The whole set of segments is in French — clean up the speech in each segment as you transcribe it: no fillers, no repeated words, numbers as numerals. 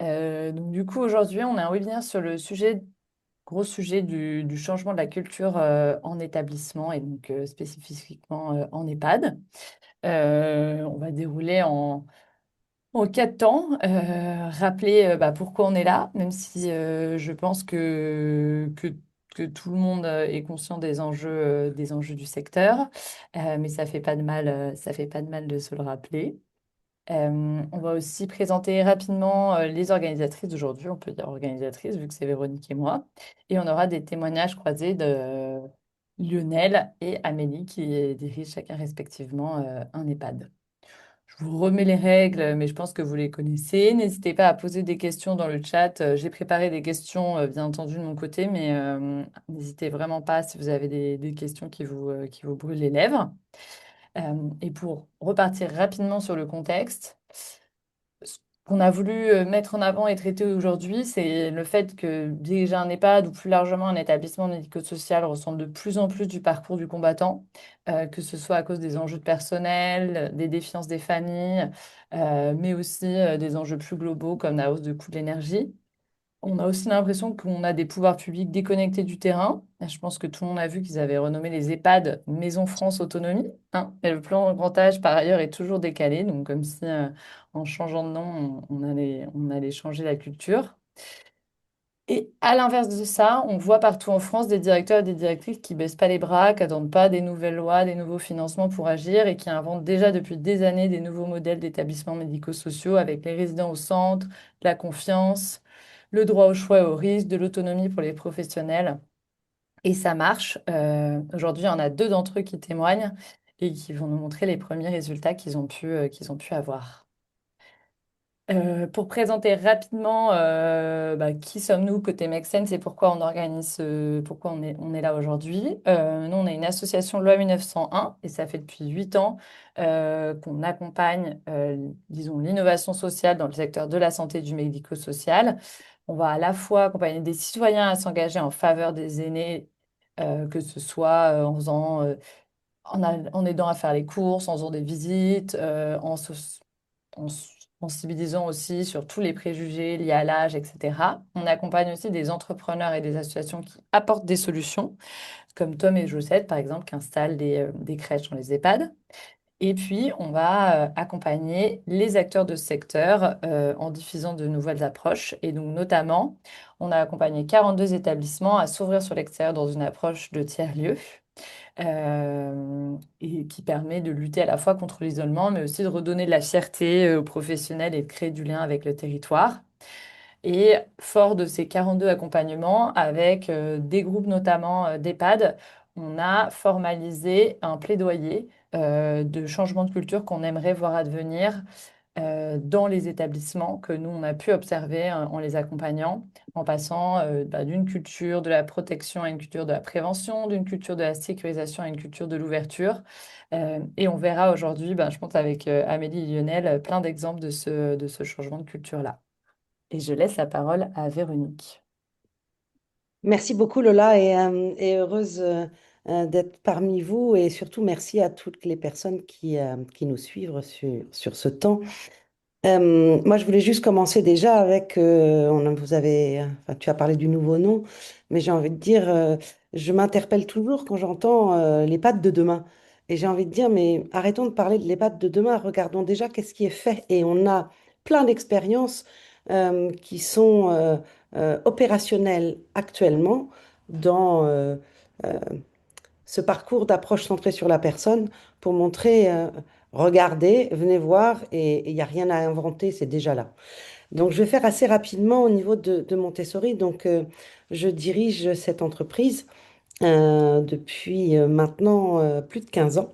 Donc, du coup, aujourd'hui, on a un webinaire sur le sujet, gros sujet du changement de la culture en établissement et donc spécifiquement en EHPAD. On va dérouler en 4 temps, rappeler pourquoi on est là, même si je pense que tout le monde est conscient des enjeux du secteur. Mais ça fait pas de mal, ça fait pas de mal de se le rappeler. On va aussi présenter rapidement les organisatrices d'aujourd'hui, on peut dire organisatrices vu que c'est Véronique et moi. Et on aura des témoignages croisés de Lionel et Amélie qui dirigent chacun respectivement un EHPAD. Je vous remets les règles, mais je pense que vous les connaissez. N'hésitez pas à poser des questions dans le chat. J'ai préparé des questions, bien entendu, de mon côté, mais n'hésitez vraiment pas si vous avez des questions qui vous brûlent les lèvres. Et pour repartir rapidement sur le contexte, ce qu'on a voulu mettre en avant et traiter aujourd'hui, c'est le fait que diriger un EHPAD ou plus largement un établissement médico-social ressemble de plus en plus du parcours du combattant, que ce soit à cause des enjeux de personnel, des défiances des familles, mais aussi des enjeux plus globaux comme la hausse de coût de l'énergie. On a aussi l'impression qu'on a des pouvoirs publics déconnectés du terrain. Je pense que tout le monde a vu qu'ils avaient renommé les EHPAD Maison France Autonomie, hein. Et le plan grand âge, par ailleurs, est toujours décalé. Donc, comme si en changeant de nom, on allait changer la culture. Et à l'inverse de ça, on voit partout en France des directeurs et des directrices qui baissent pas les bras, qui n'attendent pas des nouvelles lois, des nouveaux financements pour agir et qui inventent déjà depuis des années des nouveaux modèles d'établissements médico-sociaux avec les résidents au centre, la confiance, le droit au choix et au risque, de l'autonomie pour les professionnels. Et ça marche. Aujourd'hui, on a deux d'entre eux qui témoignent et qui vont nous montrer les premiers résultats qu'ils ont pu avoir. Pour présenter rapidement qui sommes-nous côté Make Sense et pourquoi on organise, pourquoi on est là aujourd'hui. Nous, on est une association Loi 1901 et ça fait depuis 8 ans qu'on accompagne, disons, l'innovation sociale dans le secteur de la santé et du médico-social. On va à la fois accompagner des citoyens à s'engager en faveur des aînés, que ce soit en faisant, en aidant à faire les courses, en faisant des visites, en sensibilisant aussi sur tous les préjugés liés à l'âge, etc. On accompagne aussi des entrepreneurs et des associations qui apportent des solutions, comme Tom et Josette, par exemple, qui installent des crèches dans les EHPAD. Et puis, on va accompagner les acteurs de ce secteur en diffusant de nouvelles approches. Et donc, notamment, on a accompagné 42 établissements à s'ouvrir sur l'extérieur dans une approche de tiers-lieu et qui permet de lutter à la fois contre l'isolement, mais aussi de redonner de la fierté aux professionnels et de créer du lien avec le territoire. Et fort de ces 42 accompagnements, avec des groupes notamment d'EHPAD, on a formalisé un plaidoyer de changement de culture qu'on aimerait voir advenir dans les établissements que nous, on a pu observer en les accompagnant, en passant d'une culture de la protection à une culture de la prévention, d'une culture de la sécurisation à une culture de l'ouverture. Et on verra aujourd'hui, je pense avec Amélie et Lionel, plein d'exemples de ce changement de culture-là. Et je laisse la parole à Véronique. Merci beaucoup Lola et heureuse d'être parmi vous et surtout merci à toutes les personnes qui nous suivent sur ce temps. Moi, je voulais juste commencer déjà avec, enfin, tu as parlé du nouveau nom, mais j'ai envie de dire, je m'interpelle toujours quand j'entends les pattes de demain. Et j'ai envie de dire, mais arrêtons de parler de les pattes de demain, regardons déjà qu'est-ce qui est fait. Et on a plein d'expériences qui sont opérationnelles actuellement dans euh, ce parcours d'approche centrée sur la personne pour montrer, regardez, venez voir, et il n'y a rien à inventer, c'est déjà là. Donc, je vais faire assez rapidement au niveau de Montessori. Donc, je dirige cette entreprise depuis maintenant plus de 15 ans,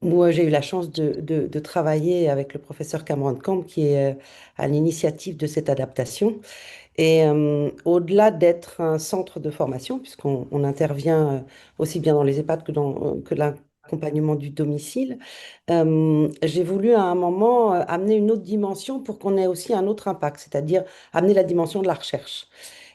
où j'ai eu la chance de travailler avec le professeur Cameron Camp, qui est à l'initiative de cette adaptation. Et au-delà d'être un centre de formation, puisqu'on intervient aussi bien dans les EHPAD que l'accompagnement du domicile, j'ai voulu à un moment amener une autre dimension pour qu'on ait aussi un autre impact, c'est-à-dire amener la dimension de la recherche.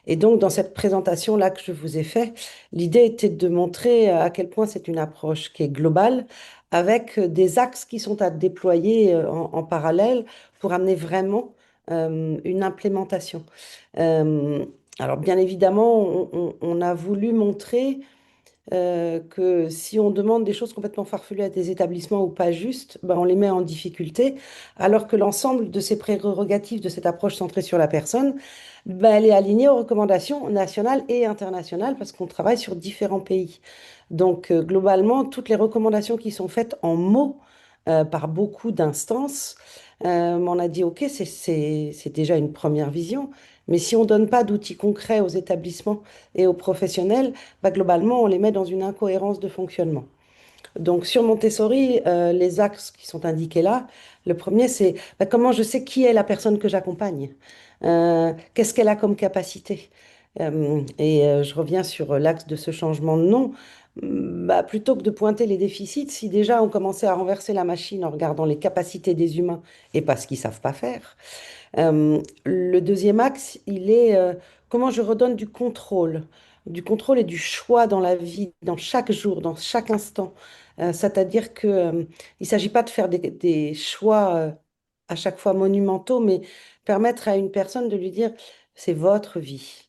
Et donc, dans cette présentation-là que je vous ai faite, l'idée était de montrer à quel point c'est une approche qui est globale, avec des axes qui sont à déployer en parallèle pour amener vraiment une implémentation. Euh, alors bien évidemment, on a voulu montrer que si on demande des choses complètement farfelues à des établissements ou pas justes, ben, on les met en difficulté, alors que l'ensemble de ces prérogatives, de cette approche centrée sur la personne, ben, elle est alignée aux recommandations nationales et internationales parce qu'on travaille sur différents pays. Donc, globalement, toutes les recommandations qui sont faites en mots par beaucoup d'instances, on a dit, OK, c'est déjà une première vision, mais si on ne donne pas d'outils concrets aux établissements et aux professionnels, bah, globalement, on les met dans une incohérence de fonctionnement. Donc, sur Montessori, les axes qui sont indiqués là, le premier, c'est bah, comment je sais qui est la personne que j'accompagne. Qu'est-ce qu'elle a comme capacité. Je reviens sur l'axe de ce changement de nom. Bah, plutôt que de pointer les déficits, si déjà on commençait à renverser la machine en regardant les capacités des humains et pas ce qu'ils savent pas faire, le deuxième axe, il est comment je redonne du contrôle et du choix dans la vie, dans chaque jour, dans chaque instant. C'est-à-dire que, il ne s'agit pas de faire des choix à chaque fois monumentaux, mais permettre à une personne de lui dire, c'est votre vie.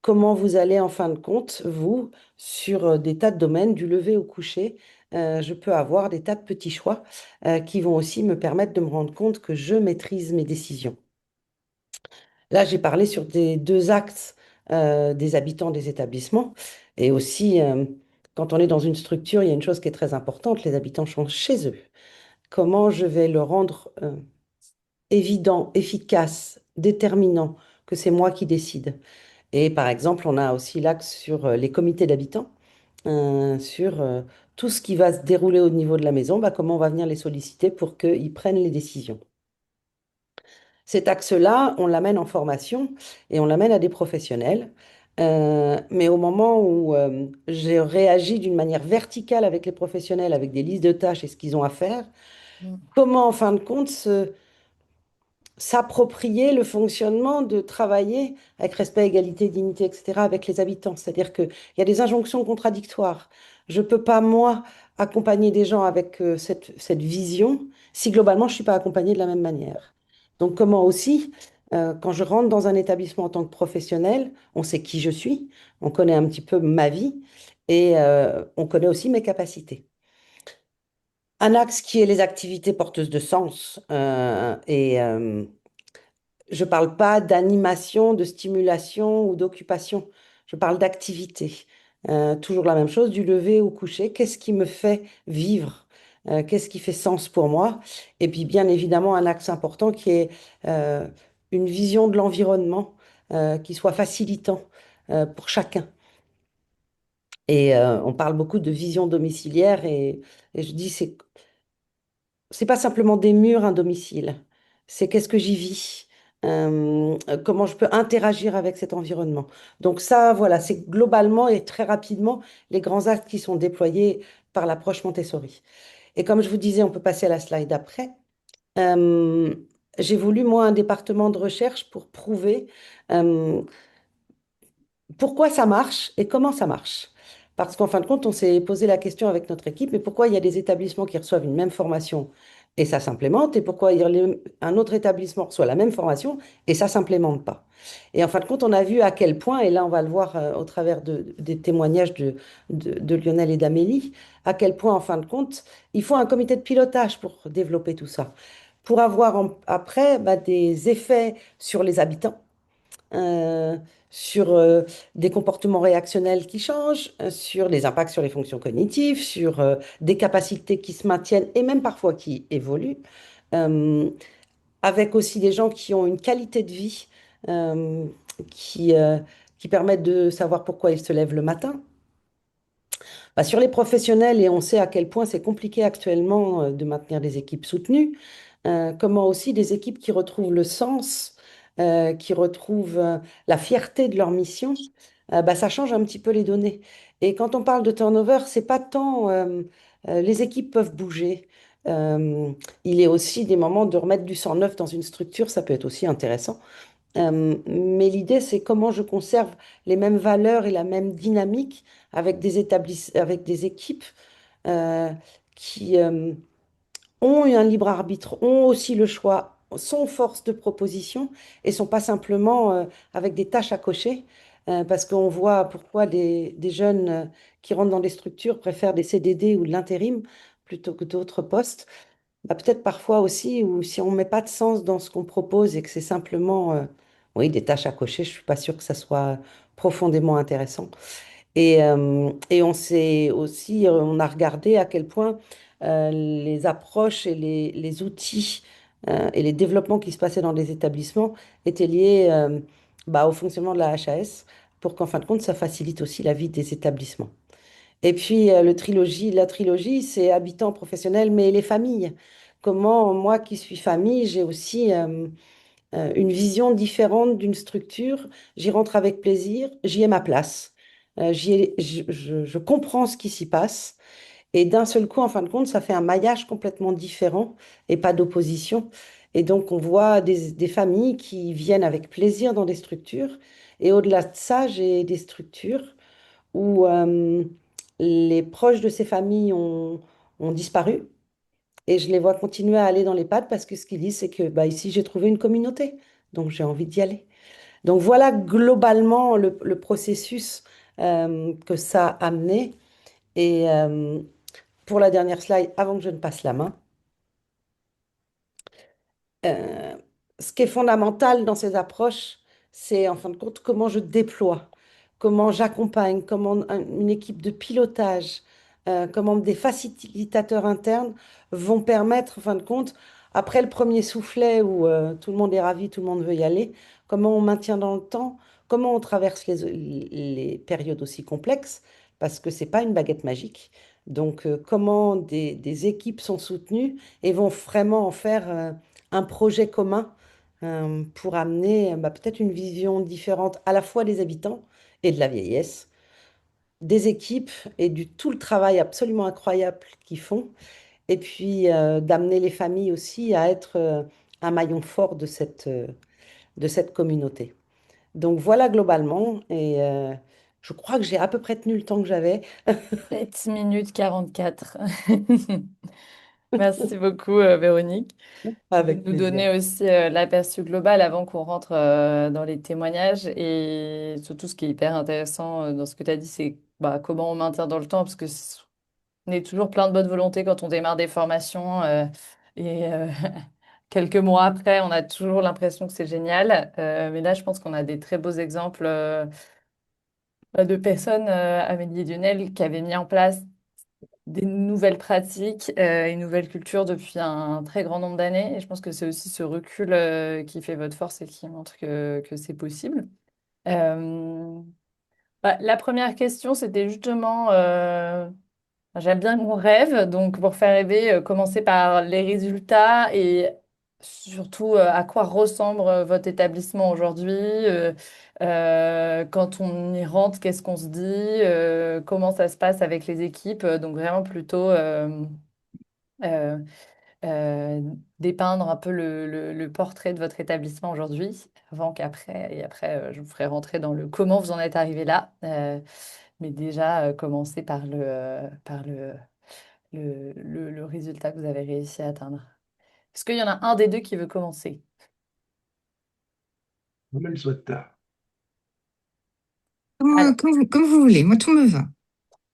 Comment vous allez en fin de compte, vous, sur des tas de domaines, du lever au coucher, je peux avoir des tas de petits choix qui vont aussi me permettre de me rendre compte que je maîtrise mes décisions. Là, j'ai parlé sur des deux axes des habitants des établissements. Et aussi, quand on est dans une structure, il y a une chose qui est très importante, les habitants sont chez eux. Comment je vais le rendre évident, efficace, déterminant, que c'est moi qui décide. Et par exemple, on a aussi l'axe sur les comités d'habitants, sur tout ce qui va se dérouler au niveau de la maison, bah, comment on va venir les solliciter pour qu'ils prennent les décisions. Cet axe-là, on l'amène en formation et on l'amène à des professionnels. Mais au moment où j'ai réagi d'une manière verticale avec les professionnels, avec des listes de tâches et ce qu'ils ont à faire, Mm. comment en fin de compte s'approprier le fonctionnement de travailler avec respect, égalité, dignité, etc., avec les habitants. C'est-à-dire qu'il y a des injonctions contradictoires. Je ne peux pas, moi, accompagner des gens avec cette vision si globalement je ne suis pas accompagnée de la même manière. Donc comment aussi, quand je rentre dans un établissement en tant que professionnel, on sait qui je suis, on connaît un petit peu ma vie et on connaît aussi mes capacités. Un axe qui est les activités porteuses de sens je ne parle pas d'animation, de stimulation ou d'occupation. Je parle d'activité. Toujours la même chose, du lever au coucher. Qu'est-ce qui me fait vivre? Qu'est-ce qui fait sens pour moi? Et puis, bien évidemment, un axe important qui est euh, une vision de l'environnement qui soit facilitant pour chacun. Et on parle beaucoup de vision domiciliaire et je dis, c'est pas simplement des murs, un domicile. C'est qu'est-ce que j'y vis, comment je peux interagir avec cet environnement. Donc ça, voilà, c'est globalement et très rapidement les grands actes qui sont déployés par l'approche Montessori. Et comme je vous disais, on peut passer à la slide après. Euh, j'ai voulu, moi, un département de recherche pour prouver euh, pourquoi ça marche et comment ça marche. Parce qu'en fin de compte, on s'est posé la question avec notre équipe, mais pourquoi il y a des établissements qui reçoivent une même formation et ça s'implémente, et pourquoi un autre établissement reçoit la même formation et ça s'implémente pas. Et en fin de compte, on a vu à quel point, et là on va le voir au travers des témoignages de Lionel et d'Amélie, à quel point, en fin de compte, il faut un comité de pilotage pour développer tout ça, pour avoir après bah, des effets sur les habitants euh, sur des comportements réactionnels qui changent, sur les impacts sur les fonctions cognitives, sur des capacités qui se maintiennent et même parfois qui évoluent, euh, avec aussi des gens qui ont une qualité de vie euh, qui, euh, qui permettent de savoir pourquoi ils se lèvent le matin. Bah, sur les professionnels, et on sait à quel point c'est compliqué actuellement de maintenir des équipes soutenues, comment aussi des équipes qui retrouvent le sens, qui retrouvent la fierté de leur mission, bah, ça change un petit peu les données. Et quand on parle de turnover, c'est pas tant les équipes peuvent bouger. Il est aussi des moments de remettre du sang neuf dans une structure, ça peut être aussi intéressant. Mais l'idée, c'est comment je conserve les mêmes valeurs et la même dynamique avec avec des équipes euh, qui ont eu un libre arbitre, ont aussi le choix, sont force de proposition et sont pas simplement avec des tâches à cocher, parce qu'on voit pourquoi des jeunes qui rentrent dans des structures préfèrent des CDD ou de l'intérim plutôt que d'autres postes. Bah, peut-être parfois aussi, ou si on met pas de sens dans ce qu'on propose et que c'est simplement oui, des tâches à cocher, je suis pas sûre que ça soit profondément intéressant. Et on s'est aussi, on a regardé à quel point les approches et les outils et les développements qui se passaient dans les établissements étaient liés bah, au fonctionnement de la HAS pour qu'en fin de compte, ça facilite aussi la vie des établissements. Et puis, la trilogie, c'est habitants professionnels, mais les familles. Comment, moi qui suis famille, j'ai aussi une vision différente d'une structure. J'y rentre avec plaisir, j'y ai ma place. Je comprends ce qui s'y passe. Et d'un seul coup, en fin de compte, ça fait un maillage complètement différent et pas d'opposition. Et donc, on voit des familles qui viennent avec plaisir dans des structures. Et au-delà de ça, j'ai des structures où les proches de ces familles ont disparu. Et je les vois continuer à aller dans les pattes parce que ce qu'ils disent, c'est que bah, ici, j'ai trouvé une communauté. Donc, j'ai envie d'y aller. Donc, voilà globalement le processus que ça a amené. Et pour la dernière slide, avant que je ne passe la main, euh, ce qui est fondamental dans ces approches, c'est en fin de compte comment je déploie, comment j'accompagne, comment une équipe de pilotage, comment des facilitateurs internes vont permettre, en fin de compte, après le premier soufflet où tout le monde est ravi, tout le monde veut y aller, comment on maintient dans le temps, comment on traverse les périodes aussi complexes, parce que c'est pas une baguette magique. Donc, comment des équipes sont soutenues et vont vraiment en faire un projet commun pour amener bah, peut-être une vision différente à la fois des habitants et de la vieillesse, des équipes et du tout le travail absolument incroyable qu'ils font, et puis d'amener les familles aussi à être un maillon fort de cette communauté. Donc voilà globalement, et je crois que j'ai à peu près tenu le temps que j'avais. 7 minutes 44. Merci beaucoup, Véronique, de Avec nous plaisir. donner aussi l'aperçu global avant qu'on rentre dans les témoignages. Et surtout, ce qui est hyper intéressant dans ce que tu as dit, c'est bah, comment on maintient dans le temps, parce que on est toujours plein de bonne volonté quand on démarre des formations. Et quelques mois après, on a toujours l'impression que c'est génial. Mais là, je pense qu'on a des très beaux exemples de personnes, Amélie et Lionel, qui avaient mis en place des nouvelles pratiques et une nouvelle culture depuis un très grand nombre d'années. Et je pense que c'est aussi ce recul qui fait votre force et qui montre que c'est possible. Euh, la première question, c'était justement, j'aime bien qu'on rêve, donc pour faire rêver, commencer par les résultats et surtout à quoi ressemble votre établissement aujourd'hui. Quand on y rentre, qu'est-ce qu'on se dit, comment ça se passe avec les équipes. Donc vraiment plutôt euh, euh, dépeindre un peu le portrait de votre établissement aujourd'hui, avant qu'après, et après je vous ferai rentrer dans le comment vous en êtes arrivé là. Mais déjà commencer par le résultat que vous avez réussi à atteindre. Est-ce qu'il y en a un des deux qui veut commencer? Comme elle souhaite. Alors, Comme vous voulez, moi tout me va.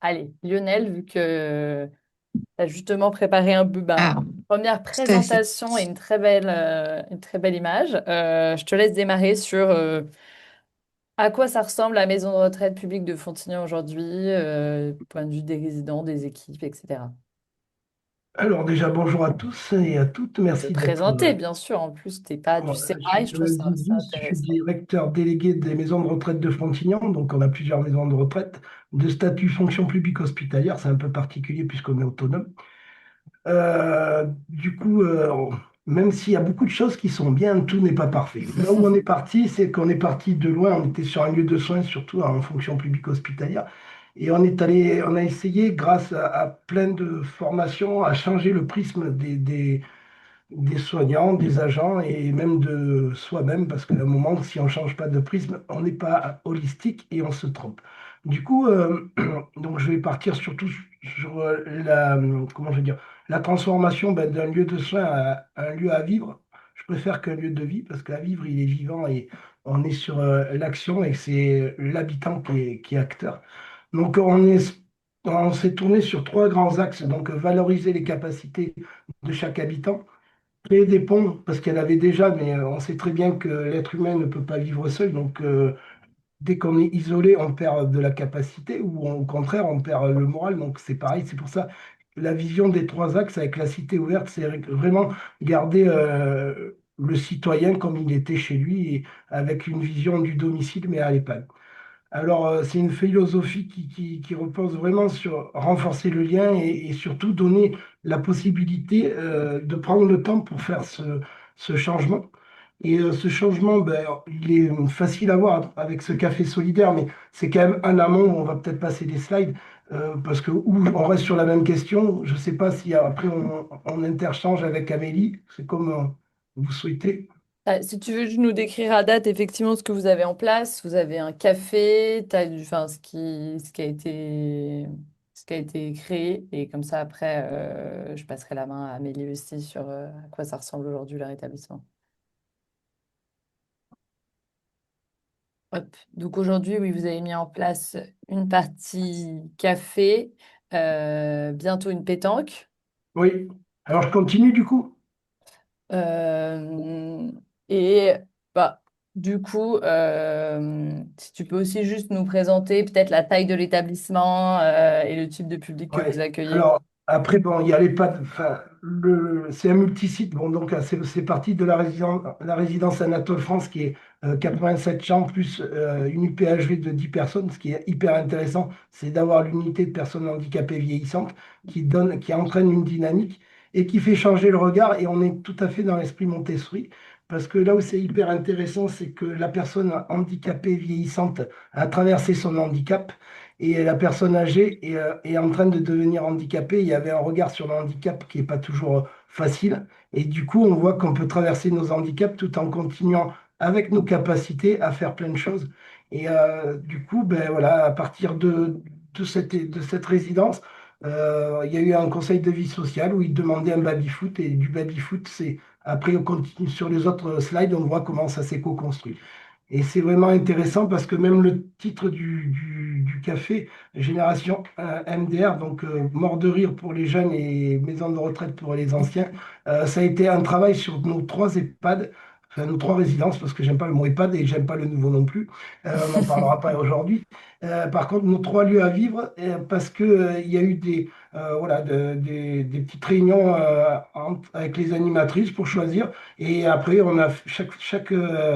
allez, Lionel, vu que tu as justement préparé un peu Ah, première tout à fait. présentation et une très belle image, je te laisse démarrer sur à quoi ça ressemble la maison de retraite publique de Fontignan aujourd'hui, point de vue des résidents, des équipes, etc. Alors déjà, bonjour à tous et à toutes. Te Merci d'être présenter, bien sûr. En plus, t'es pas du Voilà, je sérail, je trouve suis ça, ça Zizi, je suis intéressant. directeur délégué des maisons de retraite de Frontignan. Donc, on a plusieurs maisons de retraite de statut fonction publique hospitalière. C'est un peu particulier puisqu'on est autonome. Du coup, même s'il y a beaucoup de choses qui sont bien, tout n'est pas parfait. Là où on est parti, c'est qu'on est parti de loin. On était sur un lieu de soins, surtout en fonction publique hospitalière. Et on a essayé, grâce à plein de formations, à changer le prisme des soignants, des agents et même de soi-même, parce qu'à un moment, si on ne change pas de prisme, on n'est pas holistique et on se trompe. Du coup, donc je vais partir surtout sur comment je veux dire, la transformation ben, d'un lieu de soins à un lieu à vivre. Je Je préfère qu'un lieu de vie parce qu'un vivre, il est vivant et on est sur l'action et c'est l'habitant qui est acteur. Donc, on s'est tourné sur trois grands axes. Donc, valoriser les capacités de chaque habitant, créer des ponts parce qu'elle avait déjà, mais on sait très bien que l'être humain ne peut pas vivre seul. Donc, dès qu'on est isolé, on perd de la capacité ou au contraire, on perd le moral. Donc c'est pareil, c'est pour ça la vision des trois axes avec la cité ouverte, c'est vraiment garder le citoyen comme il était chez lui et avec une vision du domicile, mais à l'EHPAD. Alors, c'est une philosophie qui repose vraiment sur renforcer le lien et surtout donner la possibilité de prendre le temps pour faire ce changement. Et ce changement, ben, il est facile à voir avec ce café solidaire, mais c'est quand même un amont, on va peut-être passer des slides, parce que ou on reste sur la même question. Je ne sais pas si après on interchange avec Amélie, c'est comme vous souhaitez. Si tu veux juste nous décrire à date effectivement ce que vous avez en place, vous avez un café, enfin, ce qui a été créé, et comme ça après, je passerai la main à Amélie aussi sur à quoi ça ressemble aujourd'hui leur établissement. Hop. Donc aujourd'hui, oui, vous avez mis en place une partie café, bientôt une pétanque. Oui. Alors, je continue du coup. Euh, et bah, du coup, si tu peux aussi juste nous présenter peut-être la taille de l'établissement et le type de public que vous Ouais. accueillez. Alors, après, bon, il y a les pas enfin, c'est un multisite. Bon, donc, c'est parti de la résidence Anatole France qui est 87 chambres plus une UPHV de 10 personnes. Ce qui est hyper intéressant, c'est d'avoir l'unité de personnes handicapées vieillissantes qui entraîne une dynamique et qui fait changer le regard. Et on est tout à fait dans l'esprit Montessori. Parce que là où c'est hyper intéressant, c'est que la personne handicapée vieillissante a traversé son handicap et la personne âgée est en train de devenir handicapée. Il y avait un regard sur le handicap qui n'est pas toujours facile. Et du coup, on voit qu'on peut traverser nos handicaps tout en continuant avec nos capacités à faire plein de choses. Et du coup, ben, voilà, à partir de cette résidence, il y a eu un conseil de vie sociale où ils demandaient un baby-foot. Et du baby-foot, après, on continue sur les autres slides, on voit comment ça s'est co-construit. Et c'est vraiment intéressant parce que même le titre du café, Génération MDR, donc mort de rire pour les jeunes et maison de retraite pour les anciens, ça a été un travail sur nos trois EHPAD, enfin nos trois résidences, parce que j'aime pas le mot EHPAD et j'aime pas le nouveau non plus. On n'en parlera pas aujourd'hui. Par contre, nos trois lieux à vivre, parce que il y a eu voilà, des petites réunions avec les animatrices pour choisir. Et après, on a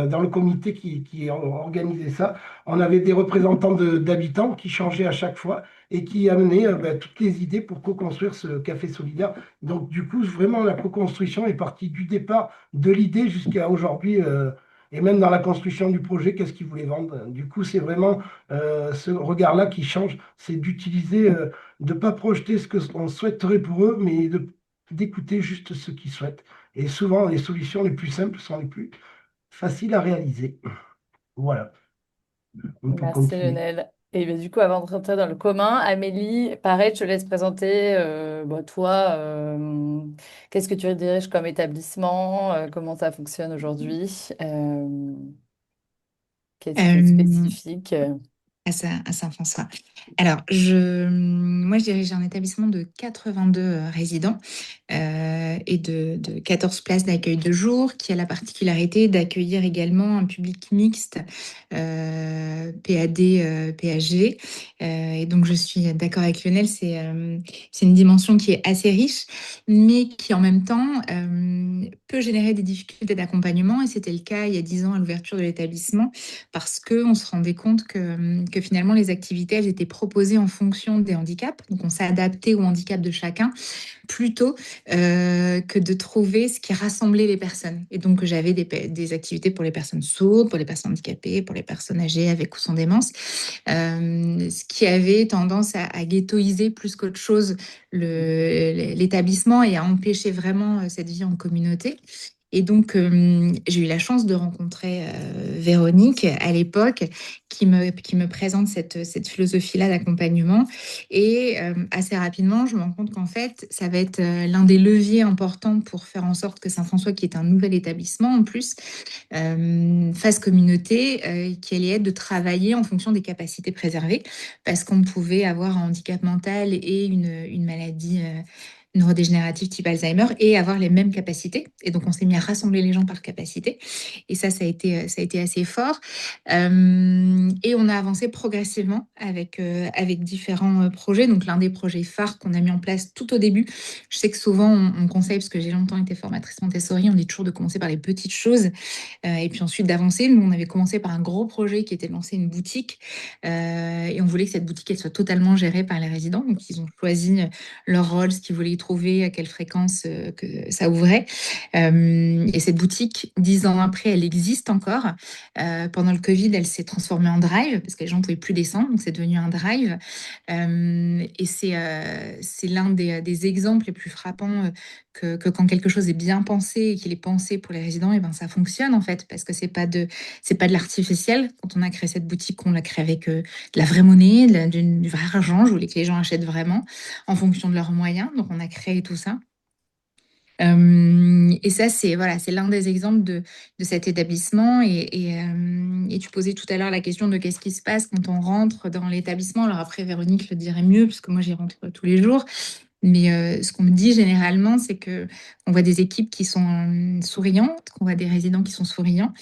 dans le comité qui organisait ça, on avait des représentants d'habitants qui changeaient à chaque fois et qui amenaient ben, toutes les idées pour co-construire ce café solidaire. Donc, du coup, vraiment, la co-construction est partie du départ de l'idée jusqu'à aujourd'hui. Et même dans la construction du projet, qu'est-ce qu'ils voulaient vendre? Du coup, c'est vraiment ce regard-là qui change. C'est d'utiliser, de ne pas projeter ce qu'on souhaiterait pour eux, mais d'écouter juste ce qu'ils souhaitent. Et souvent, les solutions les plus simples sont les plus faciles à réaliser. Voilà, on peut Merci continuer. Lionel. Et ben, du coup, avant de rentrer dans le commun, Amélie, pareil, je te laisse présenter toi, qu'est-ce que tu diriges comme établissement, comment ça fonctionne aujourd'hui, qu'est-ce qui est Euh, spécifique. à Saint-François. Alors, moi, je dirige un établissement de 82 résidents et de 14 places d'accueil de jour, qui a la particularité d'accueillir également un public mixte PAD, PAG. Et donc, je suis d'accord avec Lionel, c'est une dimension qui est assez riche, mais qui en même temps peut générer des difficultés d'accompagnement. Et c'était le cas il y a 10 ans à l'ouverture de l'établissement, parce qu'on se rendait compte que finalement les activités, elles étaient proposées en fonction des handicaps. Donc on s'adaptait au handicap de chacun plutôt que de trouver ce qui rassemblait les personnes. Et donc j'avais des activités pour les personnes sourdes, pour les personnes handicapées, pour les personnes âgées avec ou sans démence, ce qui avait tendance à ghettoiser plus qu'autre chose l'établissement et à empêcher vraiment cette vie en communauté. Et donc, j'ai eu la chance de rencontrer Véronique à l'époque qui me présente cette philosophie-là d'accompagnement. Et assez rapidement, je me rends compte qu'en fait, ça va être l'un des leviers importants pour faire en sorte que Saint-François, qui est un nouvel établissement en plus, phase communauté, qui allait être de travailler en fonction des capacités préservées, parce qu'on pouvait avoir un handicap mental et une maladie neurodégénérative type Alzheimer et avoir les mêmes capacités. Et donc, on s'est mis à rassembler les gens par capacité. Et ça a été assez fort. Et on a avancé progressivement avec différents projets. Donc, l'un des projets phares qu'on a mis en place tout au début, je sais que souvent, on conseille, parce que j'ai longtemps été formatrice Montessori, on dit toujours de commencer par les petites choses et puis ensuite d'avancer. Nous, on avait commencé par un gros projet qui était de lancer une boutique et on voulait que cette boutique elle soit totalement gérée par les résidents. Donc, ils ont choisi leur rôle, ce qu'ils voulaient y trouver, à quelle fréquence que ça ouvrait. Et cette boutique, 10 ans après, elle existe encore. Pendant le Covid, elle s'est transformée en drive parce que les gens ne pouvaient plus descendre, donc c'est devenu un drive. Et c'est l'un des exemples les plus frappants que quand quelque chose est bien pensé et qu'il est pensé pour les résidents, et ben ça fonctionne en fait, parce que c'est pas de l'artificiel. Quand on a créé cette boutique, on l'a créée avec de la vraie monnaie, du vrai argent. Je voulais que les gens achètent vraiment en fonction de leurs moyens. Donc on a créé tout ça. Et ça, c'est voilà, c'est l'un des exemples de cet établissement. Et tu posais tout à l'heure la question de qu'est-ce qui se passe quand on rentre dans l'établissement. Alors après, Véronique le dirait mieux, parce que moi, j'y rentre tous les jours. Mais ce qu'on me dit généralement, c'est que on voit des équipes qui sont souriantes, qu'on voit des résidents qui sont souriants,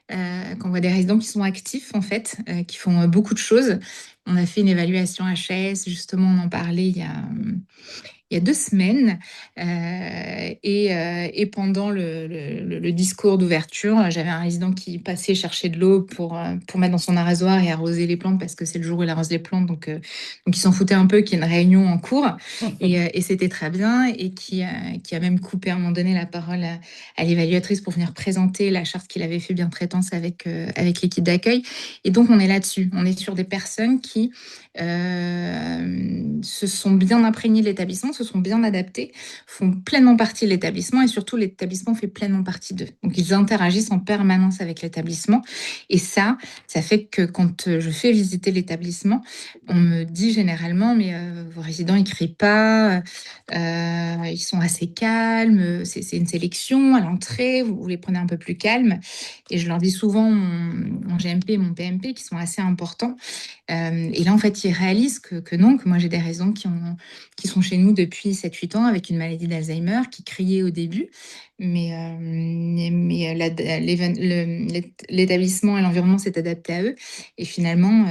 qu'on voit des résidents qui sont actifs, en fait, qui font beaucoup de choses. On a fait une évaluation HS, justement, on en parlait il y a 2 semaines. Et pendant le discours d'ouverture, j'avais un résident qui passait chercher de l'eau pour mettre dans son arrosoir et arroser les plantes, parce que c'est le jour où il arrose les plantes. Donc il s'en foutait un peu qu'il y ait une réunion en cours. Et c'était très bien. Et qui a même coupé à un moment donné la parole à l'évaluatrice pour venir présenter la charte qu'il avait fait bientraitance avec l'équipe d'accueil. Et donc on est là-dessus. On est sur des personnes qui se sont bien imprégnées de l'établissement, se sont bien adaptés, font pleinement partie de l'établissement, et surtout l'établissement fait pleinement partie d'eux. Donc ils interagissent en permanence avec l'établissement, et ça fait que quand je fais visiter l'établissement, on me dit généralement mais vos résidents ils crient pas, ils sont assez calmes, c'est une sélection à l'entrée, vous les prenez un peu plus calmes. Et je leur dis souvent mon GMP et mon PMP qui sont assez importants. Et là, en fait, ils réalisent que non, que moi, j'ai des résidents qui sont chez nous depuis 7-8 ans avec une maladie d'Alzheimer, qui criaient au début. Mais l'établissement et l'environnement s'est adapté à eux. Et finalement,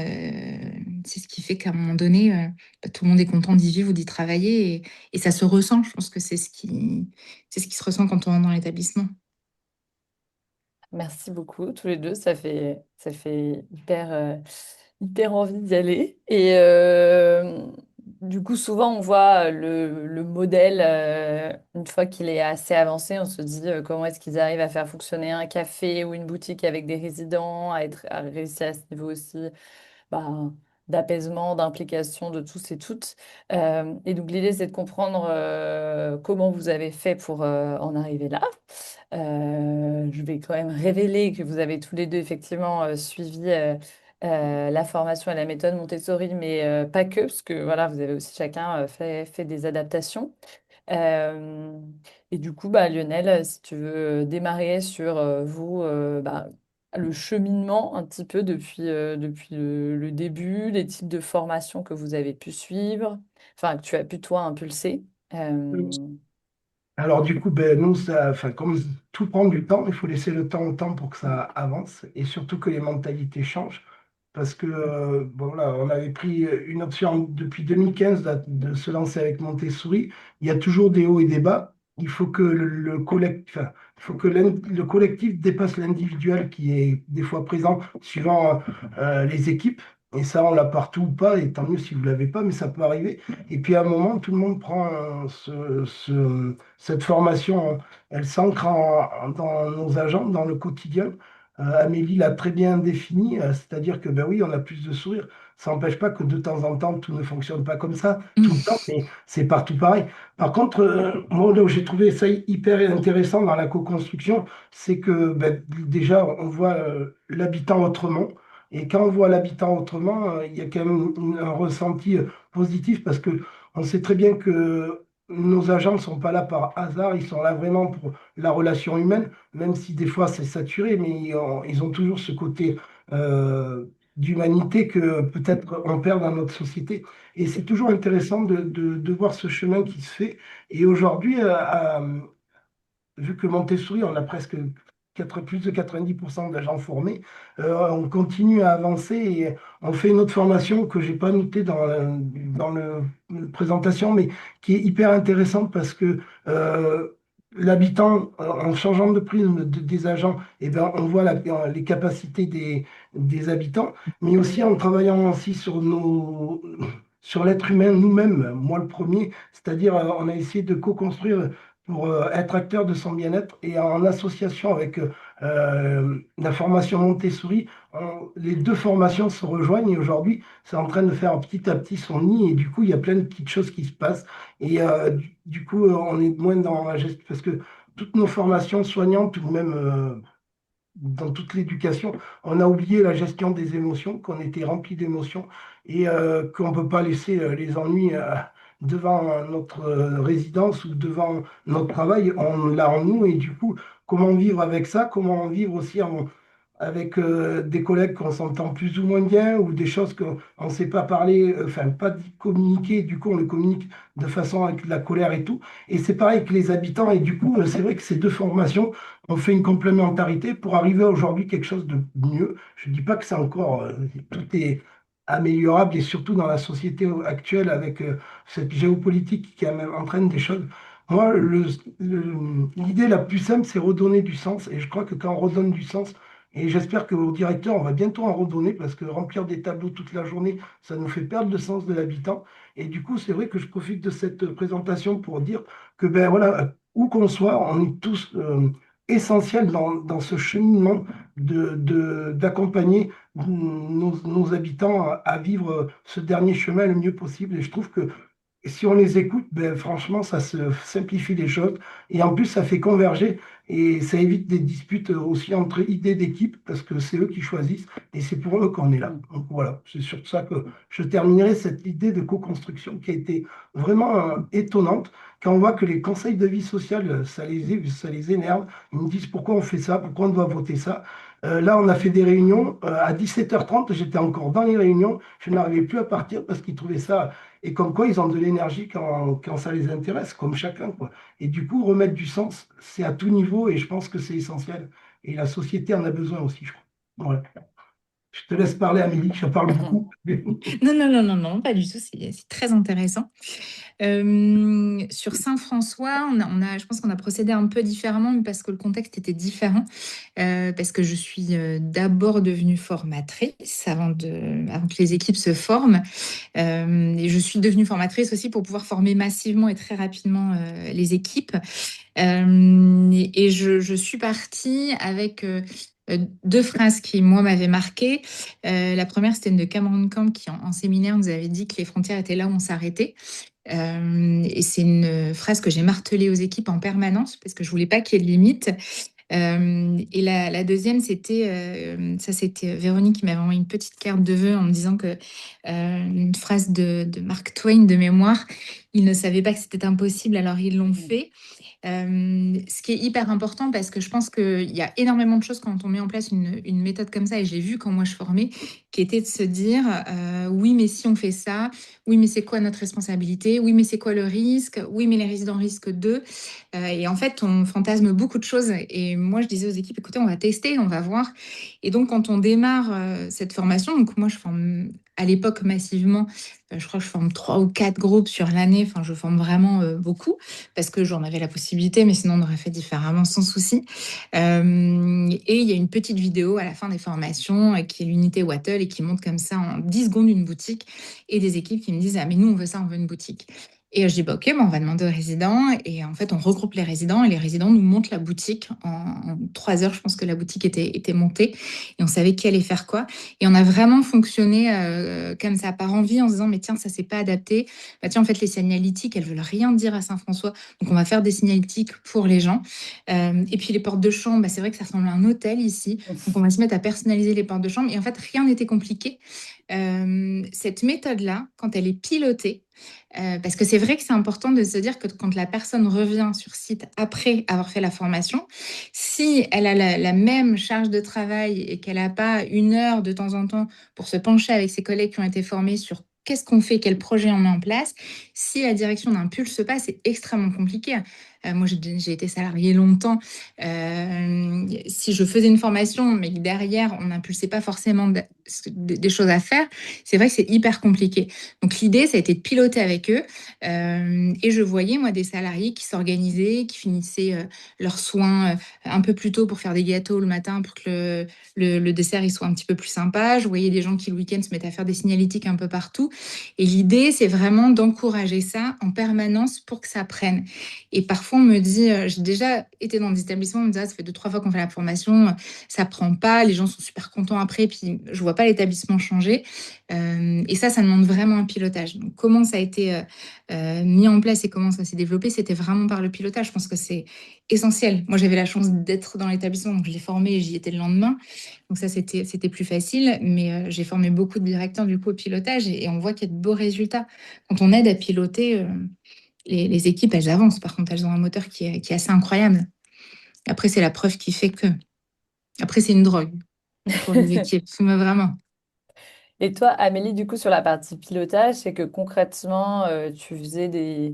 c'est ce qui fait qu'à un moment donné, tout le monde est content d'y vivre ou d'y travailler. Et ça se ressent. Je pense que c'est ce qui se ressent quand on rentre dans l'établissement. Merci beaucoup, tous les deux. Ça fait hyper envie d'y aller. Et du coup, souvent, on voit le modèle, une fois qu'il est assez avancé, on se dit comment est-ce qu'ils arrivent à faire fonctionner un café ou une boutique avec des résidents, à réussir à ce niveau aussi bah, d'apaisement, d'implication de tous et toutes. Et donc l'idée, c'est de comprendre comment vous avez fait pour en arriver là. Je vais quand même révéler que vous avez tous les deux effectivement suivi la formation et la méthode Montessori, mais pas que, parce que voilà, vous avez aussi chacun fait des adaptations. Euh, et du coup, bah, Lionel, si tu veux démarrer sur vous, le cheminement un petit peu depuis le début, les types de formations que vous avez pu suivre, enfin que tu as pu toi impulser. Euh, Alors du coup, ben, nous, ça, enfin, comme tout prend du temps, il faut laisser le temps au temps pour que ça avance et surtout que les mentalités changent. Parce que bon, voilà, on avait pris une option depuis 2015 de se lancer avec Montessori. Il y a toujours des hauts et des bas. Il faut que enfin, il faut que le collectif dépasse l'individuel qui est des fois présent suivant les équipes. Et ça, on l'a partout ou pas, et tant mieux si vous l'avez pas, mais ça peut arriver. Et puis à un moment, tout le monde prend cette formation, elle s'ancre dans nos agents, dans le quotidien. Amélie l'a très bien défini, c'est-à-dire que ben oui, on a plus de sourires. Ça n'empêche pas que de temps en temps, tout ne fonctionne pas comme ça, tout le temps, mais c'est partout pareil. Par contre, moi, là où j'ai trouvé ça hyper intéressant dans la co-construction, c'est que ben, déjà, on voit l'habitant autrement. Et quand on voit l'habitant autrement, il y a quand même un ressenti positif parce que on sait très bien que nos agents ne sont pas là par hasard, ils sont là vraiment pour la relation humaine, même si des fois c'est saturé, mais ils ont toujours ce côté euh, d'humanité que peut-être on perd dans notre société. Et c'est toujours intéressant de voir ce chemin qui se fait. Et aujourd'hui, vu que Montessori, on a presque plus de 90% d'agents formés, on continue à avancer et on fait une autre formation que je n'ai pas notée dans la présentation, mais qui est hyper intéressante parce que l'habitant, en changeant de prisme des agents, eh ben, on voit les capacités des habitants, mais aussi en travaillant aussi sur l'être humain nous-mêmes, moi le premier, c'est-à-dire on a essayé de co-construire pour être acteur de son bien-être et en association avec la formation Montessori, les deux formations se rejoignent et aujourd'hui, c'est en train de faire petit à petit son nid et du coup, il y a plein de petites choses qui se passent et du coup, on est moins dans la gestion parce que toutes nos formations soignantes ou même dans toute l'éducation, on a oublié la gestion des émotions, qu'on était rempli d'émotions et qu'on ne peut pas laisser les ennuis devant notre résidence ou devant notre travail. On l'a en nous et du coup, comment vivre avec ça? Comment vivre aussi avec des collègues qu'on s'entend plus ou moins bien ou des choses qu'on ne sait pas parler, enfin pas communiquer, du coup on le communique de façon avec de la colère et tout. Et c'est pareil avec les habitants et du coup c'est vrai que ces deux formations ont fait une complémentarité pour arriver à aujourd'hui quelque chose de mieux. Je ne dis pas que c'est encore, tout est améliorable et surtout dans la société actuelle avec cette géopolitique qui entraîne des choses. Moi, l'idée la plus simple, c'est redonner du sens. Et je crois que quand on redonne du sens, et j'espère qu'au directeur, on va bientôt en redonner parce que remplir des tableaux toute la journée, ça nous fait perdre le sens de l'habitant. Et du coup, c'est vrai que je profite de cette présentation pour dire que, ben voilà, où qu'on soit, on est tous essentiels dans ce cheminement d'accompagner nos habitants à vivre ce dernier chemin le mieux possible. Et je trouve que si on les écoute, ben, franchement, ça se simplifie les choses. Et en plus, ça fait converger et ça évite des disputes aussi entre idées d'équipe parce que c'est eux qui choisissent et c'est pour eux qu'on est là. Donc voilà, c'est sur ça que je terminerai cette idée de co-construction qui a été vraiment étonnante. Quand on voit que les conseils de vie sociale, ça les énerve, ils me disent pourquoi on fait ça, pourquoi on doit voter ça. Là, on a fait des réunions. À 17h30, j'étais encore dans les réunions. Je n'arrivais plus à partir parce qu'ils trouvaient ça et comme quoi, ils ont de l'énergie quand ça les intéresse, comme chacun, quoi. Et du coup, remettre du sens, c'est à tout niveau et je pense que c'est essentiel. Et la société en a besoin aussi, je crois. Voilà. Je te laisse parler, Amélie, je parle beaucoup. Non, non, non, non, non, pas du tout, c'est très intéressant. Sur Saint-François, je pense qu'on a procédé un peu différemment, mais parce que le contexte était différent, parce que je suis d'abord devenue formatrice avant que les équipes se forment. Et je suis devenue formatrice aussi pour pouvoir former massivement et très rapidement les équipes. Je suis partie avec deux phrases qui, moi, m'avaient marquée. La première, c'était une de Cameron Camp qui, en séminaire, nous avait dit que les frontières étaient là où on s'arrêtait. Et c'est une phrase que j'ai martelée aux équipes en permanence parce que je voulais pas qu'il y ait de limite. Et la deuxième, c'était Véronique qui m'avait envoyé une petite carte de vœux en me disant que une phrase de Mark Twain de mémoire, ils ne savaient pas que c'était impossible, alors ils l'ont fait. Ce qui est hyper important parce que je pense qu'il y a énormément de choses quand on met en place une méthode comme ça, et j'ai vu quand moi je formais, qui était de se dire oui, mais si on fait ça, oui, mais c'est quoi notre responsabilité, oui, mais c'est quoi le risque, oui, mais les résidents risquent d'eux. Et en fait, on fantasme beaucoup de choses. Et moi, je disais aux équipes, écoutez, on va tester, on va voir. Et donc, quand on démarre cette formation, donc moi, je forme à l'époque massivement, je crois que je forme 3 ou 4 groupes sur l'année. Enfin, je forme vraiment beaucoup parce que j'en avais la possibilité, mais sinon, on aurait fait différemment sans souci. Et il y a une petite vidéo à la fin des formations qui est l'unité Wattle et qui montre comme ça en 10 secondes une boutique et des équipes qui me disent, ah, mais nous, on veut ça, on veut une boutique. Et je dis, bah, ok, bah, on va demander aux résidents. Et en fait, on regroupe les résidents et les résidents nous montrent la boutique. En 3 heures, je pense que la boutique était montée et on savait qui allait faire quoi. Et on a vraiment fonctionné comme ça, par envie, en se disant, mais tiens, ça s'est pas adapté. Bah, tiens, en fait, les signalétiques, elles veulent rien dire à Saint-François. Donc, on va faire des signalétiques pour les gens. Et puis, les portes de chambre, bah, c'est vrai que ça ressemble à un hôtel ici. Donc, on va se mettre à personnaliser les portes de chambre. Et en fait, rien n'était compliqué. Cette méthode-là, quand elle est pilotée, parce que c'est vrai que c'est important de se dire que quand la personne revient sur site après avoir fait la formation, si elle a la même charge de travail et qu'elle n'a pas 1 heure de temps en temps pour se pencher avec ses collègues qui ont été formés sur qu'est-ce qu'on fait, quel projet on met en place, si la direction n'impulse pas, c'est extrêmement compliqué. Moi, j'ai été salariée longtemps. Si je faisais une formation, mais que derrière, on n'impulsait pas forcément des choses à faire, c'est vrai que c'est hyper compliqué. Donc l'idée, ça a été de piloter avec eux. Et je voyais, moi, des salariés qui s'organisaient, qui finissaient leurs soins un peu plus tôt pour faire des gâteaux le matin pour que le dessert il soit un petit peu plus sympa. Je voyais des gens qui, le week-end, se mettaient à faire des signalétiques un peu partout. Et l'idée, c'est vraiment d'encourager ça en permanence pour que ça prenne. Et parfois, on me dit, j'ai déjà été dans des établissements, on me dit, ah, ça fait 2, 3 fois qu'on fait la formation, ça prend pas, les gens sont super contents après, puis je vois pas l'établissement changer. Et ça demande vraiment un pilotage. Donc, comment ça a été mis en place et comment ça s'est développé, c'était vraiment par le pilotage. Je pense que c'est essentiel. Moi, j'avais la chance d'être dans l'établissement, donc je l'ai formé et j'y étais le lendemain. Donc ça, c'était plus facile. Mais j'ai formé beaucoup de directeurs du coup au pilotage et on voit qu'il y a de beaux résultats. Quand on aide à piloter, les équipes, elles avancent. Par contre, elles ont un moteur qui est assez incroyable. Après, c'est la preuve qui fait que. Après, c'est une drogue pour les équipes, mais vraiment. Et toi, Amélie, du coup, sur la partie pilotage, c'est que concrètement, tu faisais des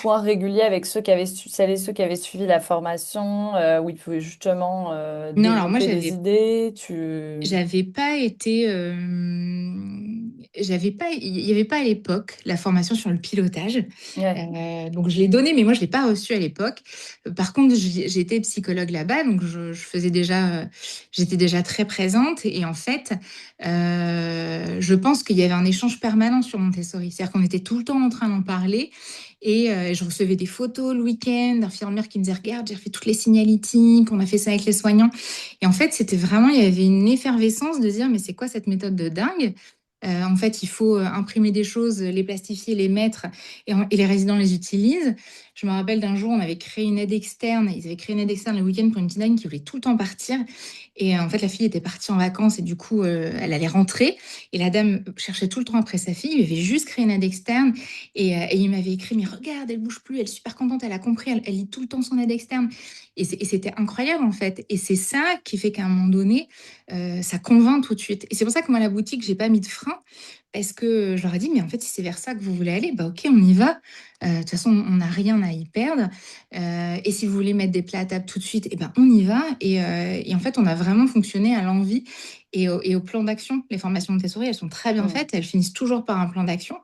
points réguliers avec celles et ceux qui avaient suivi la formation, où ils pouvaient justement Non, alors moi, développer des idées. j'avais pas été, il y avait pas à l'époque la formation sur le pilotage. Ouais. Donc je l'ai donné, mais moi je l'ai pas reçu à l'époque. Par contre, j'étais psychologue là-bas, donc je faisais déjà, j'étais déjà très présente. Et en fait, je pense qu'il y avait un échange permanent sur Montessori, c'est-à-dire qu'on était tout le temps en train d'en parler. Et je recevais des photos le week-end d'infirmières qui me disaient, regarde, j'ai refait toutes les signalétiques, on a fait ça avec les soignants. Et en fait, c'était vraiment, il y avait une effervescence de dire, mais c'est quoi cette méthode de dingue? En fait, il faut imprimer des choses, les plastifier, les mettre, et les résidents les utilisent. Je me rappelle d'un jour, on avait créé une aide externe. Ils avaient créé une aide externe le week-end pour une petite dame qui voulait tout le temps partir. Et en fait, la fille était partie en vacances et du coup, elle allait rentrer. Et la dame cherchait tout le temps après sa fille. Il avait juste créé une aide externe. Et il m'avait écrit, mais regarde, elle bouge plus, elle est super contente, elle a compris, elle lit tout le temps son aide externe. Et c'était incroyable en fait. Et c'est ça qui fait qu'à un moment donné, ça convainc tout de suite. Et c'est pour ça que moi, la boutique, j'ai pas mis de frein. Parce que je leur ai dit, mais en fait, si c'est vers ça que vous voulez aller, bah ok, on y va. De toute façon, on n'a rien à y perdre. Et si vous voulez mettre des plats à table tout de suite, eh ben, on y va. Et en fait, on a vraiment fonctionné à l'envie et au plan d'action. Les formations Montessori, elles sont très bien Mm. faites. Elles finissent toujours par un plan d'action.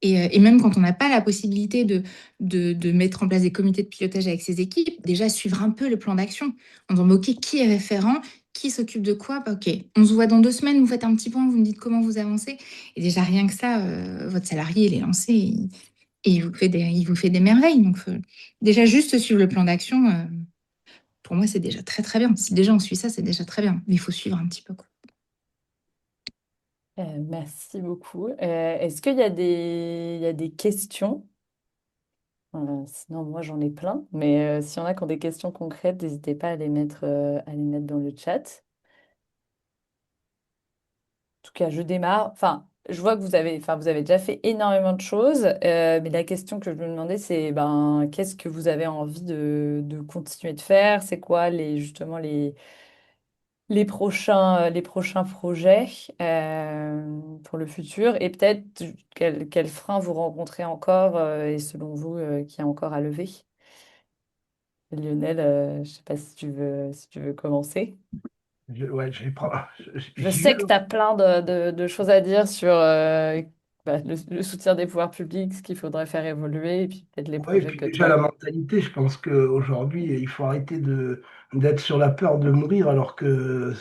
Et même quand on n'a pas la possibilité de mettre en place des comités de pilotage avec ses équipes, déjà suivre un peu le plan d'action en disant, OK, qui est référent, qui s'occupe de quoi, bah, OK, on se voit dans 2 semaines, vous faites un petit point, vous me dites comment vous avancez. Et déjà, rien que ça, votre salarié, il est lancé et il vous fait des merveilles. Donc, déjà, juste suivre le plan d'action, pour moi, c'est déjà très, très bien. Si déjà on suit ça, c'est déjà très bien. Mais il faut suivre un petit peu, quoi. Merci beaucoup. Est-ce qu'il y a il y a des questions? Sinon, moi, j'en ai plein. Mais s'il y en a qui ont des questions concrètes, n'hésitez pas à les mettre dans le chat. En tout cas, je démarre. Enfin, je vois que vous avez déjà fait énormément de choses. Mais la question que je me demandais, c'est ben, qu'est-ce que vous avez envie de continuer de faire? C'est quoi justement les prochains projets pour le futur? Et peut-être quels freins vous rencontrez encore et selon vous, qui y a encore à lever? Lionel, je ne sais pas si tu veux commencer. Ouais, Je j'y vais. sais que tu as plein de choses à dire sur le soutien des pouvoirs publics, ce qu'il faudrait faire évoluer, et puis peut-être les Oui, et projets puis que déjà toi. la mentalité, je pense qu'aujourd'hui, il faut arrêter d'être sur la peur de mourir alors que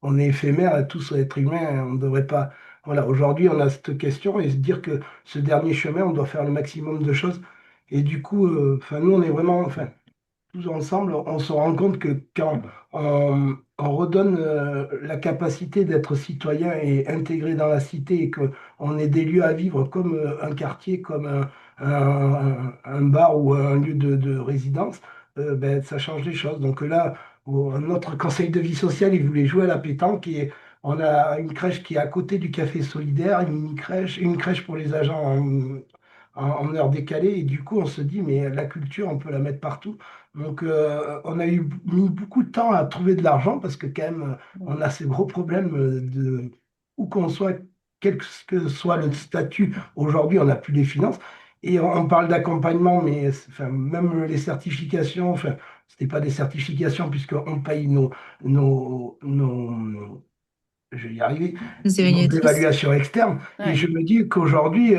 on est éphémère, tous être humains, on ne devrait pas Voilà, aujourd'hui, on a cette question et se dire que ce dernier chemin, on doit faire le maximum de choses. Et du coup, enfin, nous, on est vraiment, enfin, tous ensemble, on se rend compte que quand on redonne la capacité d'être citoyen et intégré dans la cité et qu'on ait des lieux à vivre comme un quartier, comme un bar ou un lieu de résidence, ben, ça change les choses. Donc là, notre conseil de vie sociale, il voulait jouer à la pétanque et on a une crèche qui est à côté du café solidaire, une crèche pour les agents en heure décalée. Et du coup, on se dit, mais la culture, on peut la mettre partout. Donc, on a mis beaucoup de temps à trouver de l'argent parce que quand même, on a ces gros problèmes de où qu'on soit, quel que soit le statut. Aujourd'hui, on n'a plus les finances. Et on parle d'accompagnement, mais enfin, même les certifications, enfin, c'était pas des certifications puisqu'on paye je vais y arriver, Nos nos évaluatrices. évaluations externes. Et Ouais. je me dis qu'aujourd'hui,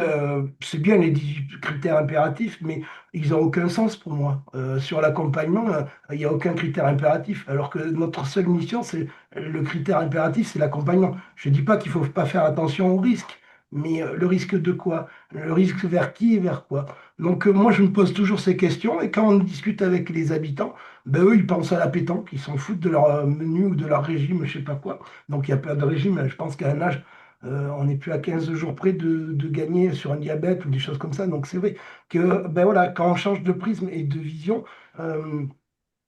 c'est bien les 18 critères impératifs, mais ils n'ont aucun sens pour moi. Sur l'accompagnement, il n'y a aucun critère impératif, alors que notre seule mission, c'est le critère impératif, c'est l'accompagnement. Je ne dis pas qu'il ne faut pas faire attention au risque, mais le risque de quoi? Le risque vers qui et vers quoi? Donc moi, je me pose toujours ces questions, et quand on discute avec les habitants, ben, eux, ils pensent à la pétanque, ils s'en foutent de leur menu ou de leur régime, je sais pas quoi. Donc il n'y a pas de régime. Je pense qu'à un âge, on n'est plus à 15 jours près de gagner sur un diabète ou des choses comme ça. Donc c'est vrai que ben voilà, quand on change de prisme et de vision, euh,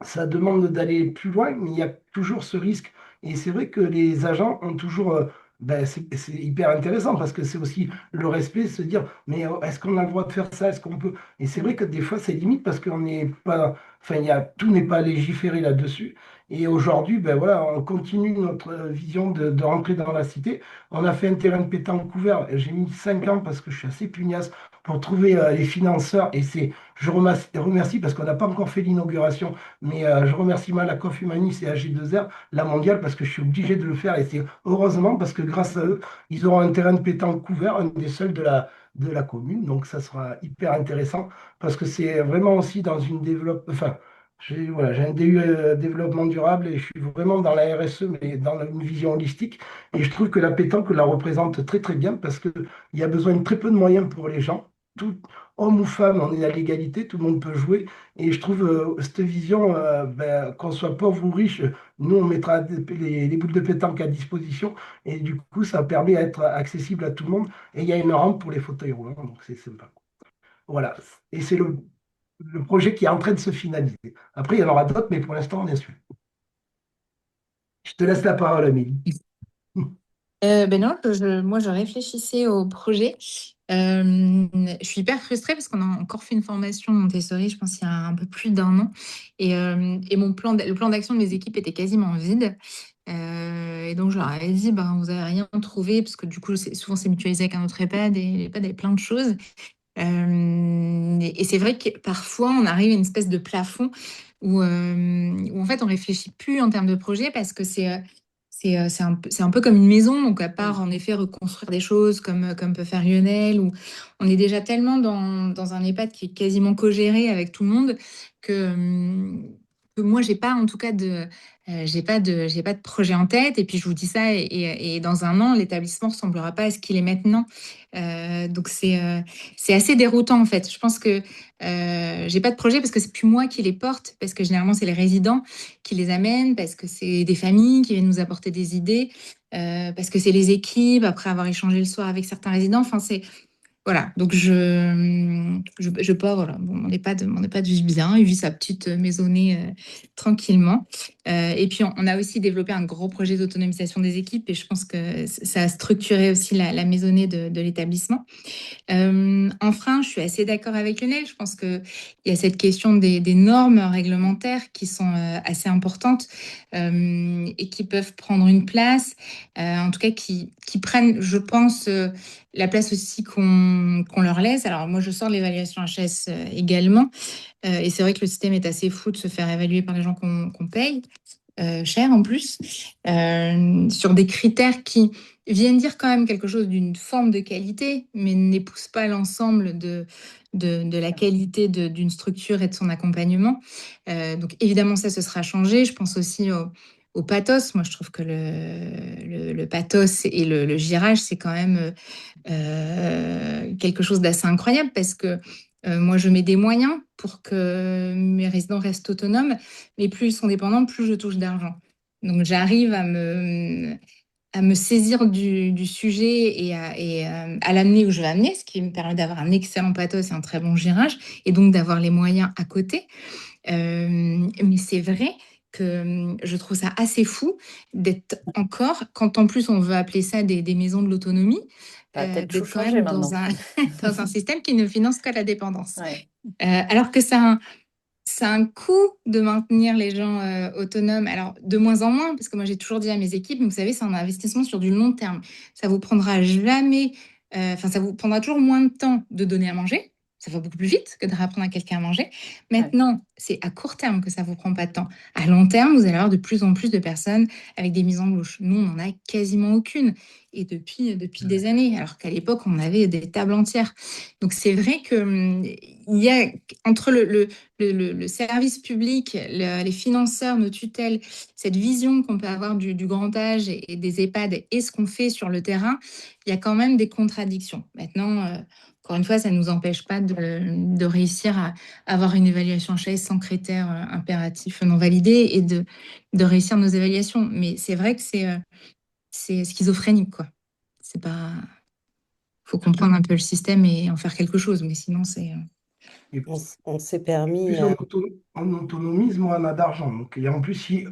ça demande d'aller plus loin, mais il y a toujours ce risque. Et c'est vrai que les agents ont toujours, ben, c'est hyper intéressant parce que c'est aussi le respect, se dire, mais est-ce qu'on a le droit de faire ça? Est-ce qu'on peut? Et c'est vrai que des fois, c'est limite parce qu'on n'est pas, enfin, tout n'est pas légiféré là-dessus. Et aujourd'hui, ben voilà, on continue notre vision de rentrer dans la cité. On a fait un terrain de pétanque couvert. J'ai mis 5 ans parce que je suis assez pugnace pour trouver les financeurs. Et je remercie parce qu'on n'a pas encore fait l'inauguration, mais je remercie Malakoff Humanis et AG2R, la mondiale, parce que je suis obligé de le faire. Et c'est heureusement parce que grâce à eux, ils auront un terrain de pétanque couvert, un des seuls de la commune. Donc ça sera hyper intéressant parce que c'est vraiment aussi dans une développe. Enfin, voilà, j'ai un DU développement durable et je suis vraiment dans la RSE, mais dans une vision holistique. Et je trouve que la pétanque la représente très très bien parce qu'il y a besoin de très peu de moyens pour les gens. Tout, homme ou femme, on est à l'égalité, tout le monde peut jouer. Et je trouve cette vision, ben, qu'on soit pauvre ou riche, nous, on mettra les boules de pétanque à disposition. Et du coup, ça permet d'être accessible à tout le monde. Et il y a une rampe pour les fauteuils roulants, donc c'est sympa. Voilà. Et c'est le projet qui est en train de se finaliser. Après, il y en aura d'autres, mais pour l'instant, on est celui. Je te laisse la parole, Amélie. Ben non, moi je réfléchissais au projet. Je suis hyper frustrée parce qu'on a encore fait une formation Montessori, je pense, il y a un peu plus d'un an. Et le plan d'action de mes équipes était quasiment vide. Et donc je leur avais dit, ben, vous n'avez rien trouvé, parce que du coup, souvent c'est mutualisé avec un autre EHPAD et l'EHPAD avait plein de choses. Et c'est vrai que parfois on arrive à une espèce de plafond où en fait on réfléchit plus en termes de projet parce que c'est un peu comme une maison, donc à part en effet reconstruire des choses comme peut faire Lionel, où on est déjà tellement dans un EHPAD qui est quasiment co-géré avec tout le monde que moi j'ai pas en tout cas j'ai pas de projet en tête. Et puis je vous dis ça et dans un an l'établissement ressemblera pas à ce qu'il est maintenant. Donc c'est assez déroutant en fait. Je pense que j'ai pas de projet parce que c'est plus moi qui les porte, parce que généralement c'est les résidents qui les amènent, parce que c'est des familles qui viennent nous apporter des idées, parce que c'est les équipes après avoir échangé le soir avec certains résidents. Enfin c'est voilà, donc je pars, voilà. Bon, mon EHPAD vit bien, il vit sa petite maisonnée tranquillement. Et puis, on a aussi développé un gros projet d'autonomisation des équipes et je pense que ça a structuré aussi la maisonnée de l'établissement. Enfin, je suis assez d'accord avec Lionel. Je pense qu'il y a cette question des normes réglementaires qui sont assez importantes et qui peuvent prendre une place, en tout cas qui prennent, je pense, la place aussi qu'on leur laisse. Alors moi, je sors de l'évaluation HS également. Et c'est vrai que le système est assez fou de se faire évaluer par les gens qu'on paye cher en plus, sur des critères qui viennent dire quand même quelque chose d'une forme de qualité, mais n'épousent pas l'ensemble de la qualité d'une structure et de son accompagnement. Donc évidemment, ça, ce sera changé. Je pense aussi au au pathos. Moi, je trouve que le pathos et le girage, c'est quand même quelque chose d'assez incroyable parce que moi, je mets des moyens pour que mes résidents restent autonomes, mais plus ils sont dépendants, plus je touche d'argent. Donc, j'arrive à me saisir du sujet à l'amener où je veux amener, ce qui me permet d'avoir un excellent pathos et un très bon girage, et donc d'avoir les moyens à côté. Mais c'est vrai que je trouve ça assez fou d'être encore, quand en plus on veut appeler ça des maisons de l'autonomie, Ça va peut-être tout d'être quand changer même dans maintenant. dans un système qui ne finance que la dépendance. Ouais. Alors que ça a un coût de maintenir les gens autonomes. Alors, de moins en moins, parce que moi, j'ai toujours dit à mes équipes, vous savez, c'est un investissement sur du long terme. Ça vous prendra jamais, enfin, ça vous prendra toujours moins de temps de donner à manger. Ça va beaucoup plus vite que de réapprendre à quelqu'un à manger. Ouais. Maintenant, c'est à court terme que ça vous prend pas de temps. À long terme, vous allez avoir de plus en plus de personnes avec des mises en bouche. Nous, on n'en a quasiment aucune. Et depuis des années, alors qu'à l'époque, on avait des tables entières. Donc, c'est vrai que il y a entre le service public, les financeurs, nos tutelles, cette vision qu'on peut avoir du grand âge et des EHPAD et ce qu'on fait sur le terrain, il y a quand même des contradictions. Maintenant, encore une fois, ça ne nous empêche pas de réussir à avoir une évaluation HS sans critères impératifs non validés et de réussir nos évaluations. Mais c'est vrai que c'est schizophrénique, quoi. C'est pas... faut comprendre un peu le système et en faire quelque chose, mais sinon, c'est... Et On s'est permis, plus on autonomise, moins on a d'argent. Donc, et en plus, si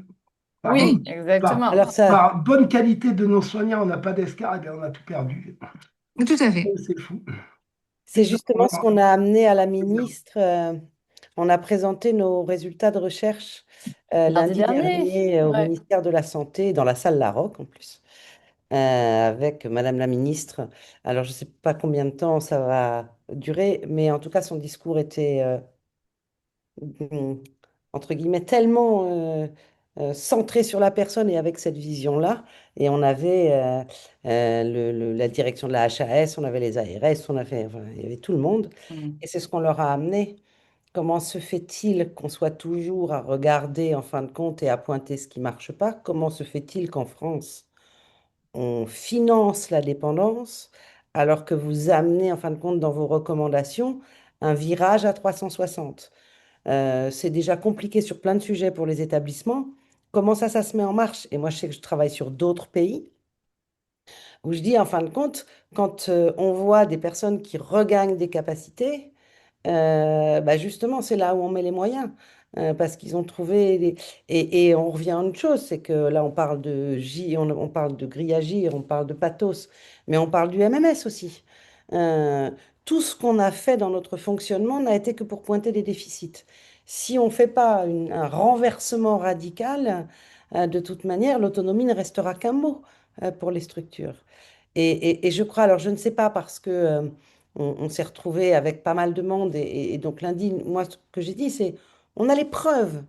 par, Oui, par, exactement. alors ça, par bonne qualité de nos soignants, on n'a pas d'escar, eh bien, on a tout perdu. Tout à fait. C'est fou. c'est Plus justement ce on- qu'on a amené à la c'est bien. ministre. On a présenté nos résultats de recherche Mardi lundi dernier. dernier au Ouais. ministère de la Santé, dans la salle Larocque en plus, avec Madame la ministre. Alors, je ne sais pas combien de temps ça va durer, mais en tout cas, son discours était mm, entre guillemets, tellement centré sur la personne et avec cette vision-là. Et on avait la direction de la HAS, on avait les ARS, enfin, il y avait tout le monde. Mm. Et c'est ce qu'on leur a amené. Comment se fait-il qu'on soit toujours à regarder en fin de compte et à pointer ce qui marche pas? Comment se fait-il qu'en France, on finance la dépendance alors que vous amenez en fin de compte dans vos recommandations un virage à 360? C'est déjà compliqué sur plein de sujets pour les établissements. Comment ça se met en marche? Et moi, je sais que je travaille sur d'autres pays où je dis, en fin de compte, quand on voit des personnes qui regagnent des capacités, bah justement, c'est là où on met les moyens. Parce qu'ils ont trouvé et on revient à une chose, c'est que là on parle de on parle de grille à agir, on parle de pathos, mais on parle du MMS aussi. Euh, Tout ce qu'on a fait dans notre fonctionnement n'a été que pour pointer des déficits. Si on ne fait pas un renversement radical, de toute manière, l'autonomie ne restera qu'un mot pour les structures. Et je crois, alors je ne sais pas parce que on s'est retrouvé avec pas mal de monde et donc lundi, moi ce que j'ai dit c'est on a les preuves.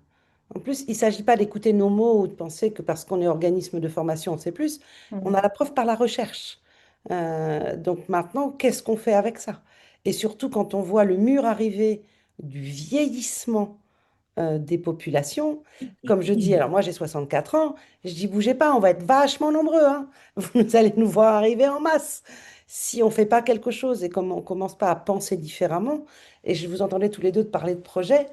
En plus, il ne s'agit pas d'écouter nos mots ou de penser que parce qu'on est organisme de formation, on sait plus. On Mm. a la preuve par la recherche. Donc maintenant, qu'est-ce qu'on fait avec ça? Et surtout quand on voit le mur arriver du vieillissement des populations. Comme je dis, alors moi j'ai 64 ans, je dis bougez pas, on va être vachement nombreux, hein. Vous allez nous voir arriver en masse. Si on fait pas quelque chose et comme on commence pas à penser différemment, et je vous entendais tous les deux de parler de projets,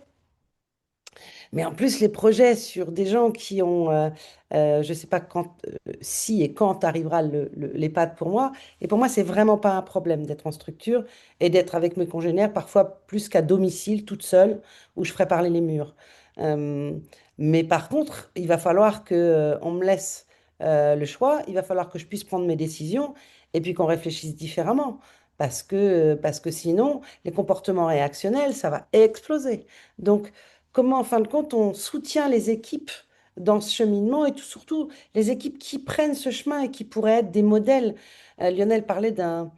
mais en plus, les projets sur des gens qui ont, je ne sais pas quand, si et quand arrivera l'EHPAD pour moi. Et pour moi, c'est vraiment pas un problème d'être en structure et d'être avec mes congénères, parfois plus qu'à domicile, toute seule, où je ferai parler les murs. Euh, mais par contre, il va falloir que, on me laisse le choix, il va falloir que je puisse prendre mes décisions et puis qu'on réfléchisse différemment. Parce que sinon, les comportements réactionnels, ça va exploser. Donc, comment, en fin de compte, on soutient les équipes dans ce cheminement et surtout les équipes qui prennent ce chemin et qui pourraient être des modèles. Lionel parlait d'un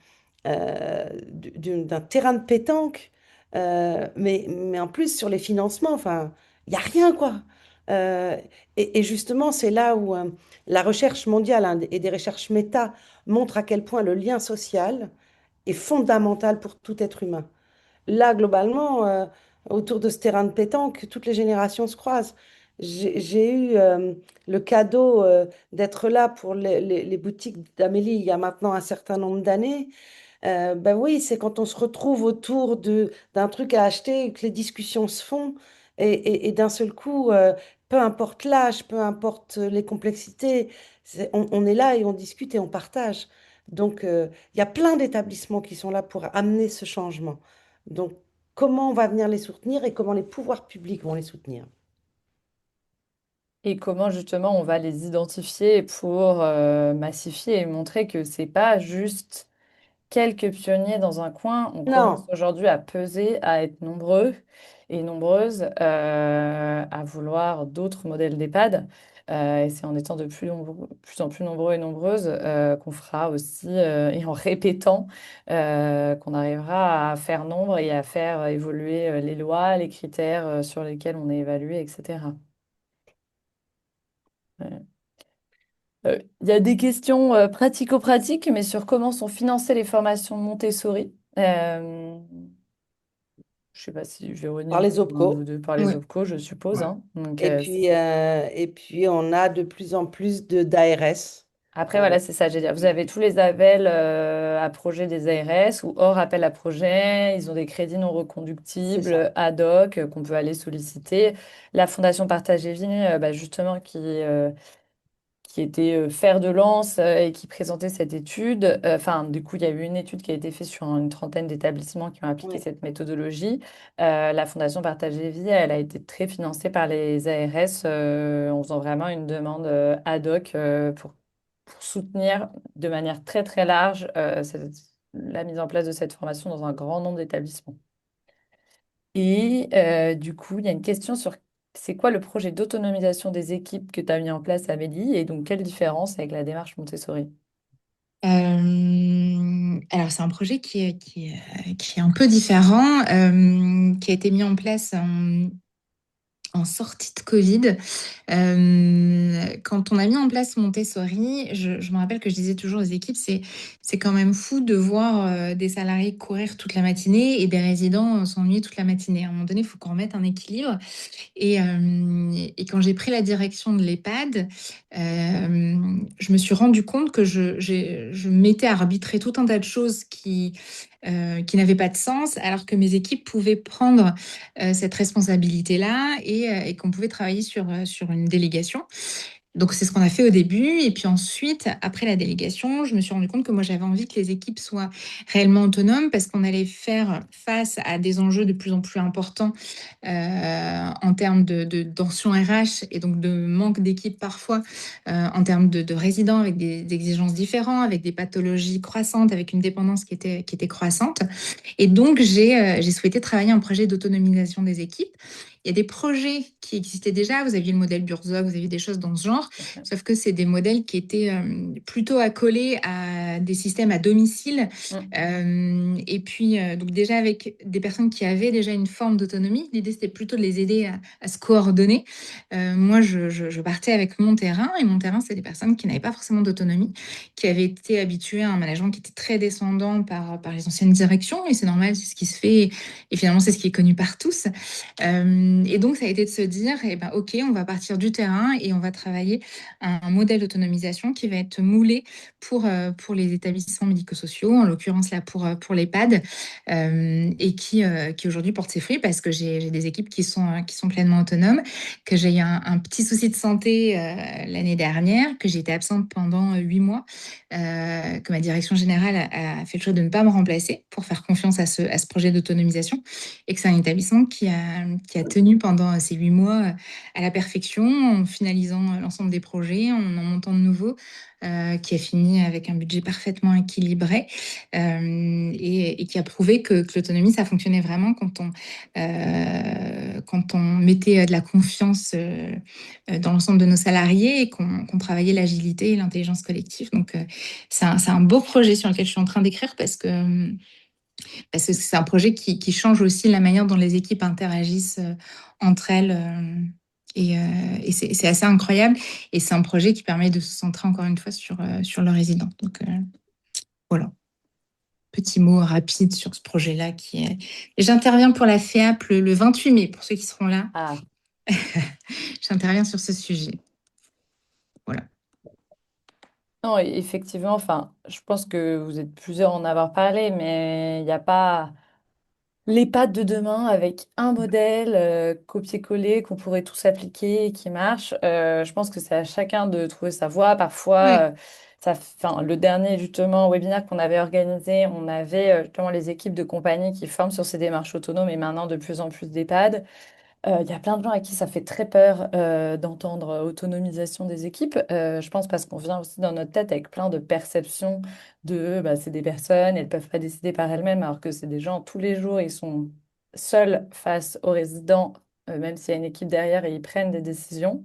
terrain de pétanque, mais en plus sur les financements, enfin, il n'y a rien, quoi. Euh, et justement, c'est là où la recherche mondiale hein, et des recherches méta montrent à quel point le lien social est fondamental pour tout être humain. Là, globalement, autour de ce terrain de pétanque, toutes les générations se croisent. j'ai eu le cadeau d'être là pour les boutiques d'Amélie il y a maintenant un certain nombre d'années. Ben oui, c'est quand on se retrouve autour d'un truc à acheter et que les discussions se font. Et d'un seul coup, peu importe l'âge, peu importe les complexités, on est là et on discute et on partage. Donc, il y a plein d'établissements qui sont là pour amener ce changement. Donc, comment on va venir les soutenir et comment les pouvoirs publics vont les soutenir? Et comment justement on va les identifier pour massifier et montrer que c'est pas juste quelques pionniers dans un coin. On commence Non, aujourd'hui à peser, à être nombreux et nombreuses à vouloir d'autres modèles d'EHPAD. Et c'est en étant de plus en plus nombreux et nombreuses qu'on fera aussi, et en répétant, qu'on arrivera à faire nombre et à faire évoluer les lois, les critères sur lesquels on est évalué, etc. Il y a des questions pratico-pratiques, mais sur comment sont financées les formations Montessori. Je sais pas si par Véronique les ou un de vous OPCO. deux par les Ouais. OPCO, je suppose, Ouais. hein. Donc, Et puis, on a de plus en plus d'ARS. après, voilà, c'est ça, j'ai dire. Vous avez tous les appels à projet des ARS ou hors appel à projet. Ils ont des crédits non C'est ça. reconductibles ad hoc qu'on peut aller solliciter. La Fondation Partage et Vie, bah, justement, qui était fer de lance et qui présentait cette étude. Enfin, du coup, il y a eu une étude qui a été faite sur une trentaine d'établissements qui ont appliqué Oui. cette méthodologie. La Fondation Partage et Vie, elle a été très financée par les ARS en faisant vraiment une demande ad hoc pour soutenir de manière très, très large la mise en place de cette formation dans un grand nombre d'établissements. Et du coup, il y a une question sur c'est quoi le projet d'autonomisation des équipes que tu as mis en place, Amélie, et donc quelle différence avec la démarche Montessori? Alors, c'est un projet qui est un peu différent, qui a été mis en place en sortie de Covid. Quand on a mis en place Montessori, je me rappelle que je disais toujours aux équipes, c'est quand même fou de voir des salariés courir toute la matinée et des résidents s'ennuyer toute la matinée. À un moment donné, il faut qu'on remette un équilibre. Et quand j'ai pris la direction de l'EHPAD, je me suis rendu compte que je m'étais à arbitrer tout un tas de choses qui n'avaient pas de sens, alors que mes équipes pouvaient prendre cette responsabilité-là et qu'on pouvait travailler sur une délégation. Donc, c'est ce qu'on a fait au début. Et puis ensuite, après la délégation, je me suis rendu compte que moi, j'avais envie que les équipes soient réellement autonomes parce qu'on allait faire face à des enjeux de plus en plus importants en termes de tension RH et donc de manque d'équipe parfois, en termes de résidents avec des exigences différentes, avec des pathologies croissantes, avec une dépendance qui était croissante. Et donc, j'ai souhaité travailler un projet d'autonomisation des équipes. Il y a des projets qui existaient déjà. Vous aviez le modèle Burzog, vous aviez des choses dans ce genre, sauf que c'est des modèles qui étaient plutôt accolés à des systèmes à domicile. Mm. Et puis, donc déjà avec des personnes qui avaient déjà une forme d'autonomie, l'idée c'était plutôt de les aider à se coordonner. Moi, je partais avec mon terrain, et mon terrain, c'est des personnes qui n'avaient pas forcément d'autonomie, qui avaient été habituées à un management qui était très descendant par les anciennes directions, et c'est normal, c'est ce qui se fait, et finalement, c'est ce qui est connu par tous. Et donc, ça a été de se dire, eh ben, OK, on va partir du terrain et on va travailler un modèle d'autonomisation qui va être moulé pour les établissements médico-sociaux, en l'occurrence là pour l'EHPAD, et qui aujourd'hui porte ses fruits parce que j'ai des équipes qui sont pleinement autonomes, que j'ai eu un petit souci de santé l'année dernière, que j'ai été absente pendant 8 mois, que ma direction générale a fait le choix de ne pas me remplacer pour faire confiance à ce projet d'autonomisation, et que c'est un établissement qui a tenu pendant ces 8 mois à la perfection, en finalisant l'ensemble des projets, en en montant de nouveaux, qui a fini avec un budget parfaitement équilibré, et qui a prouvé que l'autonomie, ça fonctionnait vraiment quand on mettait de la confiance dans l'ensemble de nos salariés et qu'on travaillait l'agilité et l'intelligence collective. Donc, c'est un beau projet sur lequel je suis en train d'écrire parce que c'est un projet qui change aussi la manière dont les équipes interagissent entre elles. Et c'est assez incroyable. Et c'est un projet qui permet de se centrer encore une fois sur le résident. Donc voilà, petit mot rapide sur ce projet-là qui est. Et j'interviens pour la FEAP le 28 mai, pour ceux qui seront là. Ah, J'interviens sur ce sujet. Voilà. Non, effectivement, enfin, je pense que vous êtes plusieurs à en avoir parlé, mais il n'y a pas l'EHPAD de demain avec un modèle copier-coller qu'on pourrait tous appliquer et qui marche. Je pense que c'est à chacun de trouver sa voie. Parfois, Ouais. enfin, le dernier justement webinaire qu'on avait organisé, on avait justement les équipes de compagnie qui forment sur ces démarches autonomes et maintenant de plus en plus d'EHPAD. Il y a plein de gens à qui ça fait très peur d'entendre autonomisation des équipes. Je pense parce qu'on vient aussi dans notre tête avec plein de perceptions de bah, c'est des personnes, elles peuvent pas décider par elles-mêmes, alors que c'est des gens tous les jours, ils sont seuls face aux résidents, même s'il y a une équipe derrière et ils prennent des décisions.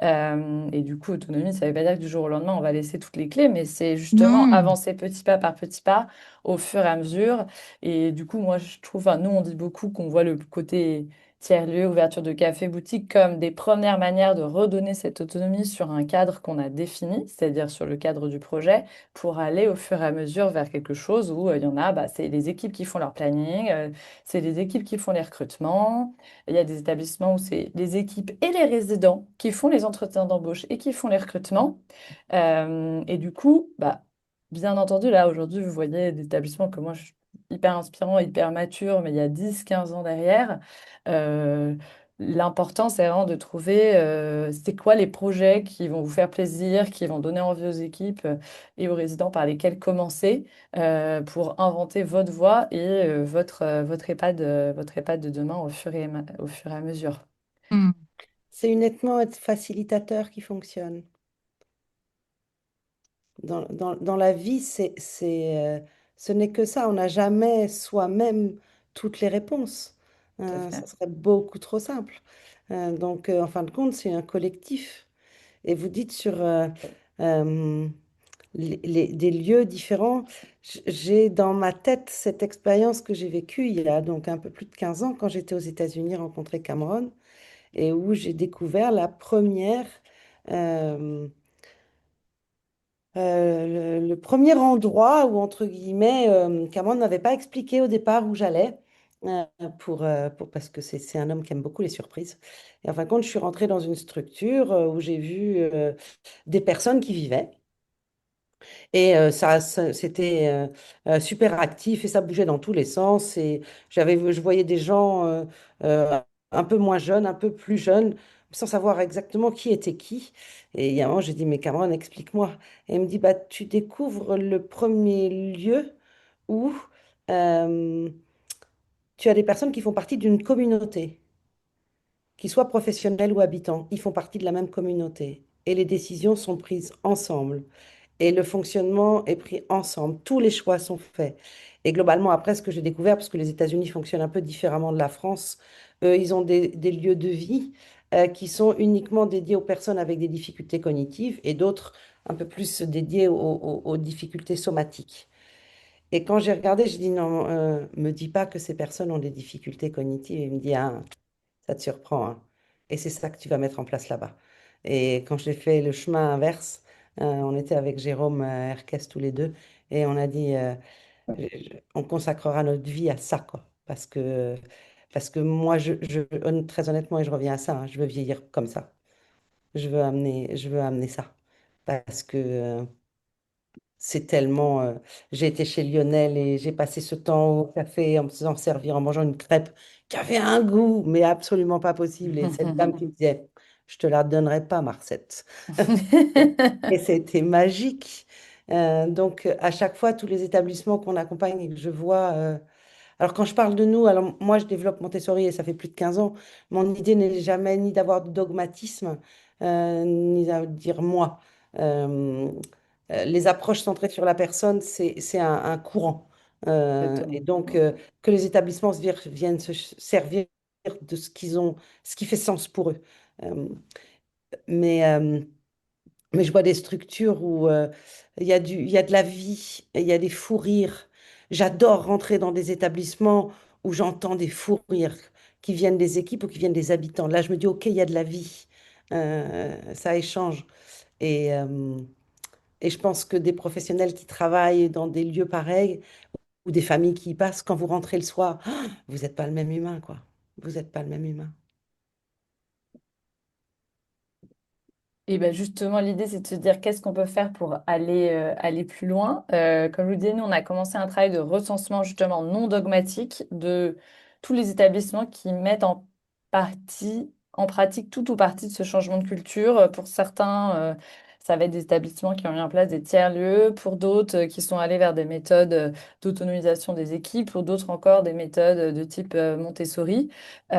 Et du coup, autonomie, ça ne veut pas dire que du jour au lendemain, on va laisser toutes les clés, mais c'est justement Non. avancer petit pas par petit pas, au fur et à mesure. Et du coup, moi, je trouve, enfin, nous, on dit beaucoup qu'on voit le côté tiers-lieu, ouverture de café, boutique, comme des premières manières de redonner cette autonomie sur un cadre qu'on a défini, c'est-à-dire sur le cadre du projet, pour aller au fur et à mesure vers quelque chose où il y en a, bah, c'est les équipes qui font leur planning, c'est les équipes qui font les recrutements. Il y a des établissements où c'est les équipes et les résidents qui font les entretiens d'embauche et qui font les recrutements. Et du coup, bah, bien entendu, là, aujourd'hui, vous voyez des établissements que moi, je suis hyper inspirant, hyper mature, mais il y a 10, 15 ans derrière. Euh, L'important, c'est vraiment de trouver c'est quoi les projets qui vont vous faire plaisir, qui vont donner envie aux équipes et aux résidents par lesquels commencer pour inventer votre voie et votre EHPAD de demain au fur et à mesure. Hmm. C'est uniquement être facilitateur qui fonctionne. Dans la vie, ce n'est que ça. On n'a jamais soi-même toutes les réponses. Tout à fait. Ça serait beaucoup trop simple. Donc, en fin de compte, c'est un collectif. Et vous dites sur euh, des lieux différents, j'ai dans ma tête cette expérience que j'ai vécue il y a donc un peu plus de 15 ans quand j'étais aux États-Unis rencontrer Cameron et où j'ai découvert la première... euh, le premier endroit où, entre guillemets, Cameron ne m'avait pas expliqué au départ où j'allais, parce que c'est un homme qui aime beaucoup les surprises. Et en fin de compte, je suis rentrée dans une structure où j'ai vu des personnes qui vivaient. Et c'était super actif et ça bougeait dans tous les sens. Et je voyais des gens euh, un peu moins jeunes, un peu plus jeunes, sans savoir exactement qui était qui. Et il y a un moment, j'ai dit, mais Cameron, explique-moi. Et il me dit, bah, tu découvres le premier lieu où euh, tu as des personnes qui font partie d'une communauté, qu'ils soient professionnels ou habitants. Ils font partie de la même communauté. Et les décisions sont prises ensemble. Et le fonctionnement est pris ensemble. Tous les choix sont faits. Et globalement, après, ce que j'ai découvert, parce que les États-Unis fonctionnent un peu différemment de la France, eux, ils ont des lieux de vie qui sont uniquement dédiés aux personnes avec des difficultés cognitives et d'autres un peu plus dédiés aux difficultés somatiques. Et quand j'ai regardé, j'ai dit non, me dis pas que ces personnes ont des difficultés cognitives. Il me dit, ah, ça te surprend, hein. Et c'est ça que tu vas mettre en place là-bas. Et quand j'ai fait le chemin inverse, on était avec Jérôme Herkes tous les deux, et on a dit, on consacrera notre vie à ça, quoi. Parce que moi, très honnêtement, et je reviens à ça, hein, je veux vieillir comme ça. Je veux amener ça. Parce que c'est tellement. J'ai été chez Lionel et j'ai passé ce temps au café en me faisant servir, en mangeant une crêpe qui avait un goût, mais absolument pas possible. Et cette dame qui me disait, je te la donnerai pas, Marcette. Et c'était magique. Donc, à chaque fois, tous les établissements qu'on accompagne et que je vois. Alors, quand je parle de nous, alors moi, je développe Montessori et ça fait plus de 15 ans. Mon idée n'est jamais ni d'avoir de dogmatisme, ni de dire moi. Euh, les approches centrées sur la personne, c'est un courant. Et Exactement. donc, que les établissements viennent se servir de ce qu'ils ont, ce qui fait sens pour eux. Euh, mais. mais je vois des structures où il y a de la vie, il y a des fous rires. J'adore rentrer dans des établissements où j'entends des fous rires qui viennent des équipes ou qui viennent des habitants. Là, je me dis, OK, il y a de la vie. Ça échange. Et, euh, et je pense que des professionnels qui travaillent dans des lieux pareils ou des familles qui y passent, quand vous rentrez le soir, vous n'êtes pas le même humain, quoi. Vous n'êtes pas le même humain. Et ben justement, l'idée, c'est de se dire qu'est-ce qu'on peut faire pour aller plus loin. Comme je vous disais, nous, on a commencé un travail de recensement justement non dogmatique de tous les établissements qui mettent en pratique tout ou partie de ce changement de culture. Pour certains, ça va être des établissements qui ont mis en place des tiers-lieux. Pour d'autres, qui sont allés vers des méthodes d'autonomisation des équipes. Pour d'autres encore, des méthodes de type Montessori. On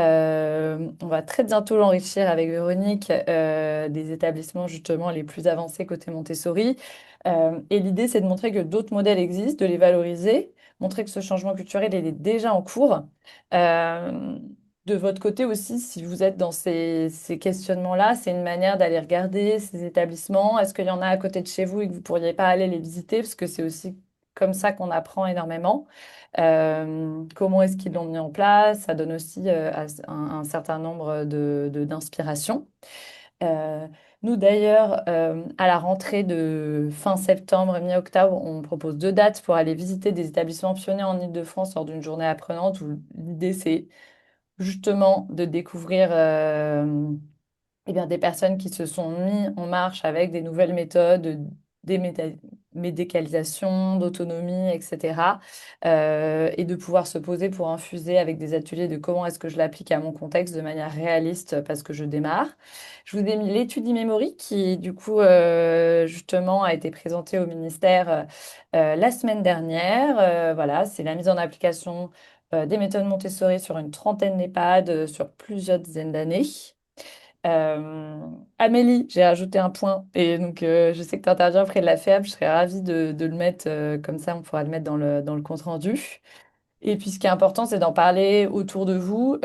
va très bientôt l'enrichir avec Véronique des établissements justement les plus avancés côté Montessori. Et l'idée, c'est de montrer que d'autres modèles existent, de les valoriser, montrer que ce changement culturel, il est déjà en cours. Euh, de votre côté aussi, si vous êtes dans ces questionnements-là, c'est une manière d'aller regarder ces établissements. Est-ce qu'il y en a à côté de chez vous et que vous ne pourriez pas aller les visiter? Parce que c'est aussi comme ça qu'on apprend énormément. Comment est-ce qu'ils l'ont mis en place? Ça donne aussi un certain nombre d'inspirations. Euh, Nous, d'ailleurs, à la rentrée de fin septembre, mi-octobre, on propose 2 dates pour aller visiter des établissements pionniers en Île-de-France lors d'une journée apprenante où l'idée, c'est justement de découvrir eh bien, des personnes qui se sont mis en marche avec des nouvelles méthodes, médicalisation, d'autonomie, etc. Et de pouvoir se poser pour infuser avec des ateliers de comment est-ce que je l'applique à mon contexte de manière réaliste parce que je démarre. Je vous ai mis l'étude e-memory qui, du coup, justement, a été présentée au ministère la semaine dernière. Voilà, c'est la mise en application des méthodes Montessori sur une trentaine d'EHPAD sur plusieurs dizaines d'années. Euh, Amélie, j'ai ajouté un point et donc je sais que tu interviens auprès de la FEAB, je serais ravie de le mettre comme ça, on pourra le mettre dans le compte rendu. Et puis ce qui est important, c'est d'en parler autour de vous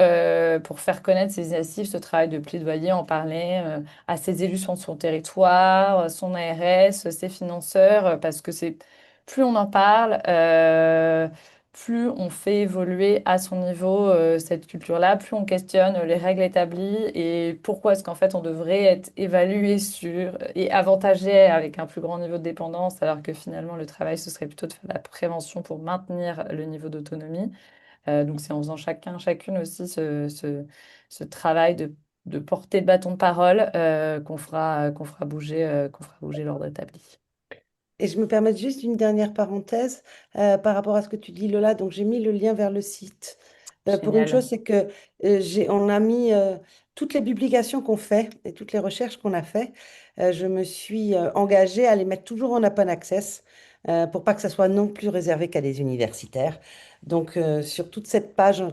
pour faire connaître ces initiatives, ce travail de plaidoyer, en parler à ses élus sur son territoire, son ARS, ses financeurs, parce que c'est plus on en parle, plus on fait évoluer à son niveau cette culture-là, plus on questionne les règles établies et pourquoi est-ce qu'en fait on devrait être évalué sur et avantagé avec un plus grand niveau de dépendance, alors que finalement le travail ce serait plutôt de faire de la prévention pour maintenir le niveau d'autonomie. Donc c'est en faisant chacune aussi ce travail de porter le bâton de parole qu'on fera bouger l'ordre établi. Et je me permets juste une dernière parenthèse par rapport à ce que tu dis, Lola. Donc, j'ai mis le lien vers le site. Pour une Génial. chose, c'est que on a mis toutes les publications qu'on fait et toutes les recherches qu'on a fait. Je me suis engagée à les mettre toujours en open access pour pas que ça soit non plus réservé qu'à des universitaires. Donc, sur toute cette page,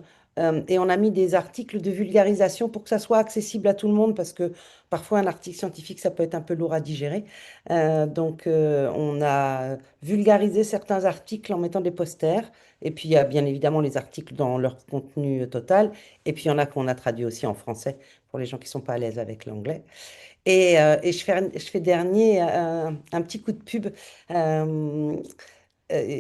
et on a mis des articles de vulgarisation pour que ça soit accessible à tout le monde parce que parfois un article scientifique, ça peut être un peu lourd à digérer. Donc, on a vulgarisé certains articles en mettant des posters. Et puis, il y a bien évidemment les articles dans leur contenu total. Et puis, il y en a qu'on a traduit aussi en français pour les gens qui ne sont pas à l'aise avec l'anglais. Et je fais dernier un petit coup de pub. Euh,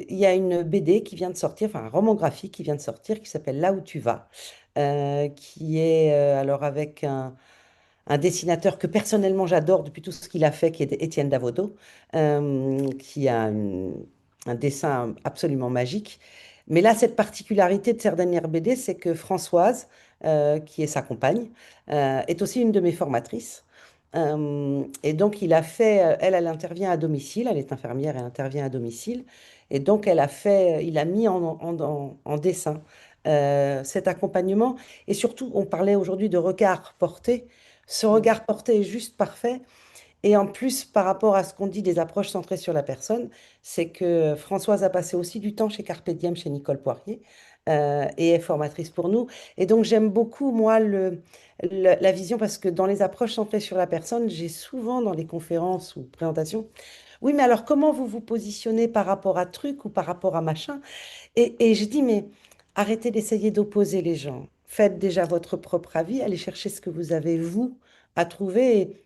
il y a une BD qui vient de sortir, enfin un roman graphique qui vient de sortir qui s'appelle Là où tu vas, qui est alors avec un dessinateur que personnellement j'adore depuis tout ce qu'il a fait, qui est Étienne Davodo, qui a un dessin absolument magique. Mais là, cette particularité de cette dernière BD, c'est que Françoise, qui est sa compagne, est aussi une de mes formatrices. Et donc, il a fait, elle intervient à domicile, elle est infirmière, elle intervient à domicile. Et donc, il a mis en dessin cet accompagnement. Et surtout, on parlait aujourd'hui de regard porté. Ce Mm. regard porté est juste parfait. Et en plus, par rapport à ce qu'on dit des approches centrées sur la personne, c'est que Françoise a passé aussi du temps chez Carpe Diem, chez Nicole Poirier, et est formatrice pour nous. Et donc, j'aime beaucoup, moi, la vision, parce que dans les approches centrées sur la personne, j'ai souvent dans les conférences ou présentations, oui, mais alors comment vous vous positionnez par rapport à truc ou par rapport à machin? Et je dis, mais arrêtez d'essayer d'opposer les gens. Faites déjà votre propre avis, allez chercher ce que vous avez, vous, à trouver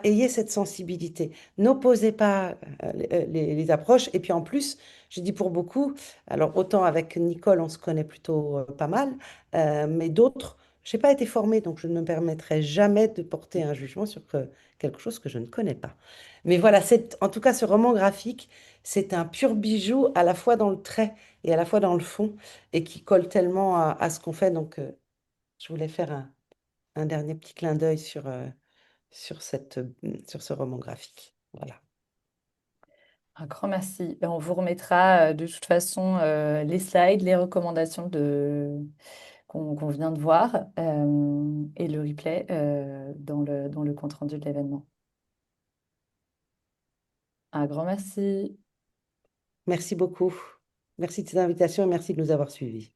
ayez cette sensibilité. N'opposez pas les approches. Et puis en plus, je dis pour beaucoup, alors autant avec Nicole, on se connaît plutôt pas mal, mais d'autres, je n'ai pas été formée, donc je ne me permettrai jamais de porter un jugement sur quelque chose que je ne connais pas. Mais voilà, en tout cas, ce roman graphique, c'est un pur bijou à la fois dans le trait et à la fois dans le fond, et qui colle tellement à ce qu'on fait. Donc, je voulais faire un dernier petit clin d'œil sur ce roman graphique. Voilà. Un grand merci. Et on vous remettra de toute façon les slides, les recommandations qu'on vient de voir et le replay dans le compte-rendu de l'événement. Un grand merci. Merci beaucoup. Merci de cette invitation et merci de nous avoir suivis.